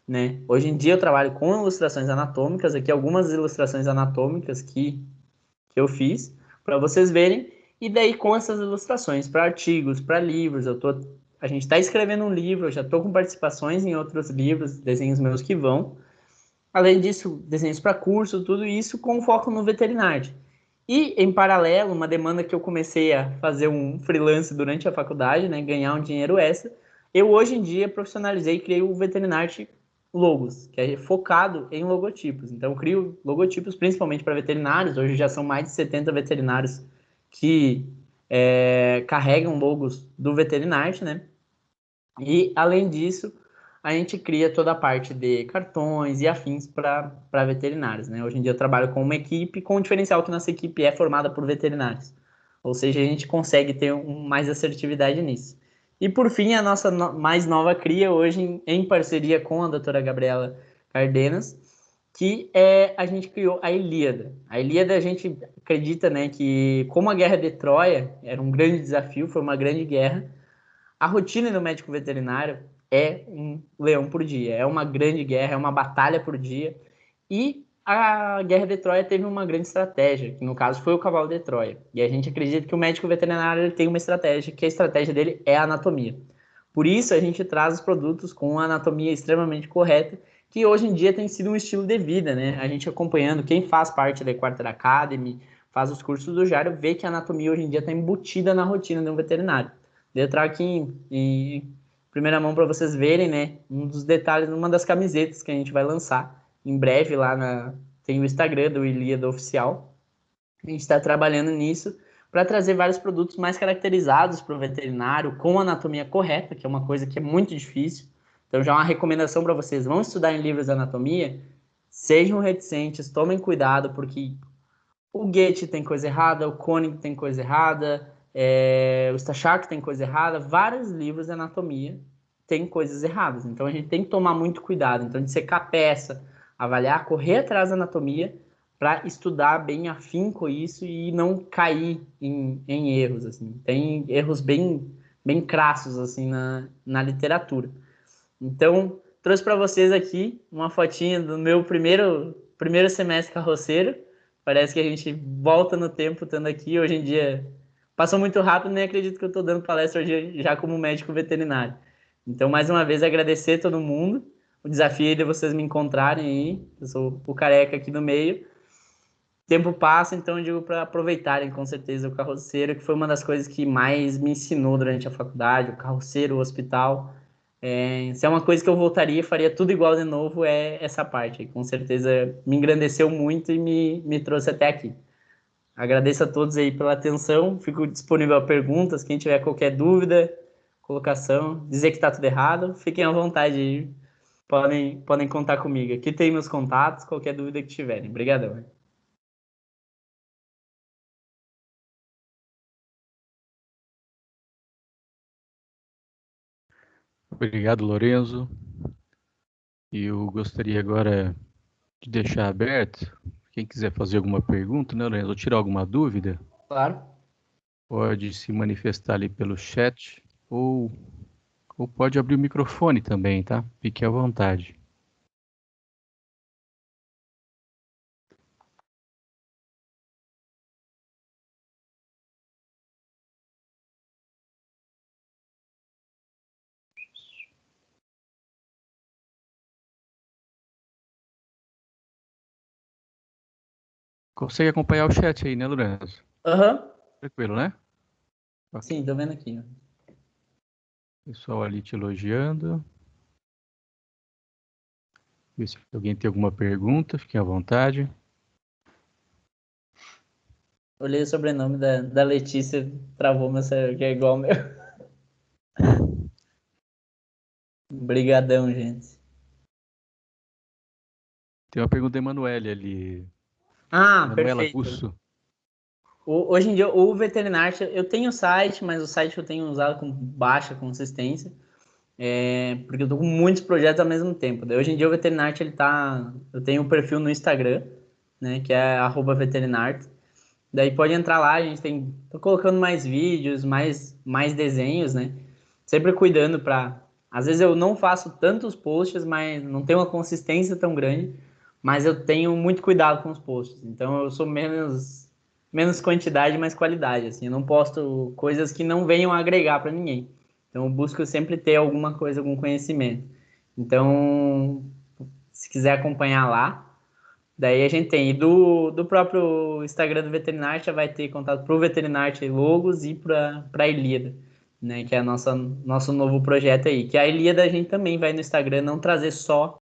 né? Hoje em dia eu trabalho com ilustrações anatômicas, aqui algumas ilustrações anatômicas que eu fiz, para vocês verem, E daí com essas ilustrações para artigos, para livros, a gente está escrevendo um livro, eu já estou com participações em outros livros, desenhos meus que vão. Além disso, desenhos para curso, tudo isso com foco no veterinário. E, em paralelo, uma demanda que eu comecei a fazer um freelance durante a faculdade, né, ganhar um dinheiro extra, eu hoje em dia profissionalizei e criei o Veterinary Logos, que é focado em logotipos. Então, eu crio logotipos principalmente para veterinários, hoje já são mais de 70 veterinários que carregam logos do veterinário, né? E, além disso, a gente cria toda a parte de cartões e afins para veterinários, né? Hoje em dia eu trabalho com uma equipe, com o diferencial que nossa equipe é formada por veterinários. Ou seja, a gente consegue ter mais assertividade nisso. E, por fim, a nossa mais nova cria, hoje em parceria com a doutora Gabriela Cardenas, que a gente criou a Ilíada. A Ilíada, a gente acredita, né, que como a Guerra de Troia era um grande desafio, foi uma grande guerra, a rotina do médico veterinário é um leão por dia, é uma grande guerra, é uma batalha por dia. E a Guerra de Troia teve uma grande estratégia, que no caso foi o cavalo de Troia. E a gente acredita que o médico veterinário ele tem uma estratégia, que a estratégia dele é a anatomia. Por isso a gente traz os produtos com a anatomia extremamente correta, que hoje em dia tem sido um estilo de vida, né? A gente acompanhando quem faz parte da Quarter Academy, faz os cursos do Jário, vê que a anatomia hoje em dia está embutida na rotina de um veterinário. Eu trago aqui em primeira mão para vocês verem, né? Um dos detalhes, uma das camisetas que a gente vai lançar em breve tem o Instagram do Ilíada Oficial. A gente está trabalhando nisso para trazer vários produtos mais caracterizados para o veterinário, com a anatomia correta, que é uma coisa que é muito difícil. Então, já uma recomendação para vocês: vão estudar em livros de anatomia, sejam reticentes, tomem cuidado, porque o Goethe tem coisa errada, o Koenig tem coisa errada, o Stachak tem coisa errada, vários livros de anatomia têm coisas erradas. Então a gente tem que tomar muito cuidado. Então, de secar peça, avaliar, correr atrás da anatomia para estudar bem afinco isso e não cair em erros. Assim. Tem erros bem crassos assim, na literatura. Então, trouxe para vocês aqui uma fotinha do meu primeiro semestre carroceiro. Parece que a gente volta no tempo estando aqui. Hoje em dia passou muito rápido, nem acredito que eu estou dando palestra hoje já como médico veterinário. Então, mais uma vez, agradecer a todo mundo. O desafio de vocês me encontrarem aí. Eu sou o careca aqui no meio. O tempo passa, então eu digo para aproveitarem com certeza o carroceiro, que foi uma das coisas que mais me ensinou durante a faculdade, o carroceiro, o hospital. Se é uma coisa que eu voltaria, faria tudo igual de novo, é essa parte. Com certeza me engrandeceu muito e me trouxe até aqui. Agradeço a todos aí pela atenção, fico disponível a perguntas, quem tiver qualquer dúvida, colocação, dizer que está tudo errado, fiquem à vontade aí, podem contar comigo. Aqui tem meus contatos, qualquer dúvida que tiverem. Obrigadão. Obrigado, Lorenzo. E eu gostaria agora de deixar aberto, quem quiser fazer alguma pergunta, né, Lorenzo, ou tirar alguma dúvida, Claro. pode se manifestar ali pelo chat ou pode abrir o microfone também, tá? Fique à vontade. Consegue acompanhar o chat aí, né, Lorenzo? Aham. Tranquilo, né? Sim, tô vendo aqui. Pessoal ali te elogiando. Ver se alguém tem alguma pergunta, fiquem à vontade. Olhei o sobrenome da Letícia, travou meu cérebro, que é igual ao meu. Obrigadão, gente. Tem uma pergunta da Emanuele ali. Ah, Manuela perfeito. Russo. Hoje em dia, o veterinário, eu tenho site, mas o site eu tenho usado com baixa consistência, porque eu tô com muitos projetos ao mesmo tempo. Daí, hoje em dia, o veterinário, eu tenho um perfil no Instagram, né, que é @veterinarte. Daí pode entrar lá, tô colocando mais vídeos, mais desenhos, né, sempre cuidando às vezes eu não faço tantos posts, mas não tenho uma consistência tão grande, mas eu tenho muito cuidado com os posts. Então, eu sou menos quantidade, mais qualidade, assim. Eu não posto coisas que não venham a agregar para ninguém. Então, eu busco sempre ter alguma coisa, algum conhecimento. Então, se quiser acompanhar lá, daí a gente tem. E do próprio Instagram do Veterinário já vai ter contato para o Veterinário Logos e para a Ilíada, né? Que é nosso novo projeto aí. Que a Ilíada a gente também vai no Instagram não trazer só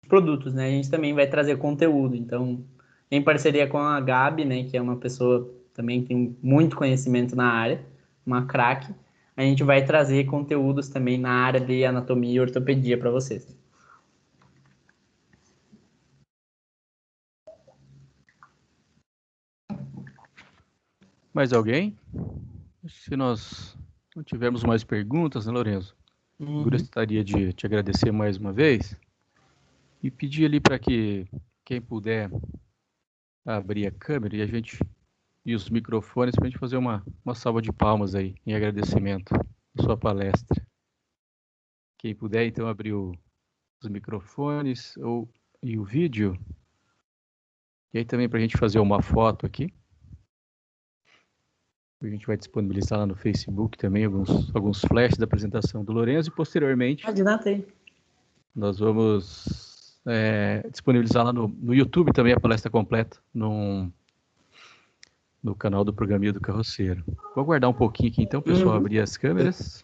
produtos, né? A gente também vai trazer conteúdo. Então, em parceria com a Gabi, né? Que é uma pessoa também que tem muito conhecimento na área, uma craque, a gente vai trazer conteúdos também na área de anatomia e ortopedia para vocês. Mais alguém? Se nós não tivermos mais perguntas, né, Lorenzo? Gostaria de te agradecer mais uma vez e pedir ali para que quem puder abrir a câmera e os microfones para a gente fazer uma salva de palmas aí em agradecimento à sua palestra. Quem puder, então, abrir os microfones e o vídeo. E aí também para a gente fazer uma foto aqui. A gente vai disponibilizar lá no Facebook também alguns flashes da apresentação do Lorenzo e posteriormente nós vamos disponibilizar lá no YouTube também a palestra completa no canal do Programinha do Carroceiro. Vou aguardar um pouquinho aqui então, pessoal, abrir as câmeras.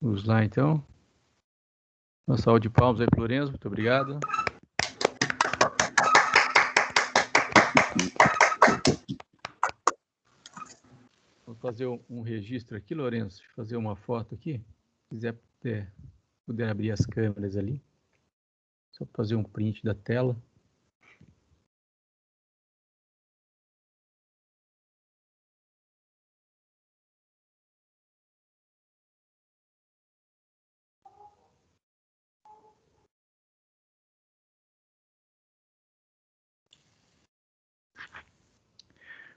Vamos lá então. Uma salva de palmas aí para o Lorenzo, muito obrigado. Vou fazer um registro aqui, Lorenzo, fazer uma foto aqui. Se quiser puder abrir as câmeras ali. Só fazer um print da tela.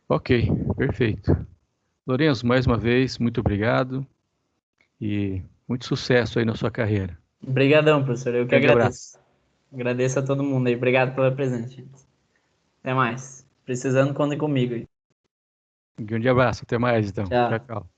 Ok, perfeito. Lorenzo, mais uma vez, muito obrigado e muito sucesso aí na sua carreira. Obrigadão, professor. Eu que Grande agradeço. abraço. Agradeço a todo mundo aí. Obrigado pela presença, gente. Até mais. Precisando, contem comigo aí. Um grande abraço, até mais então. Tchau. Tchau, tchau.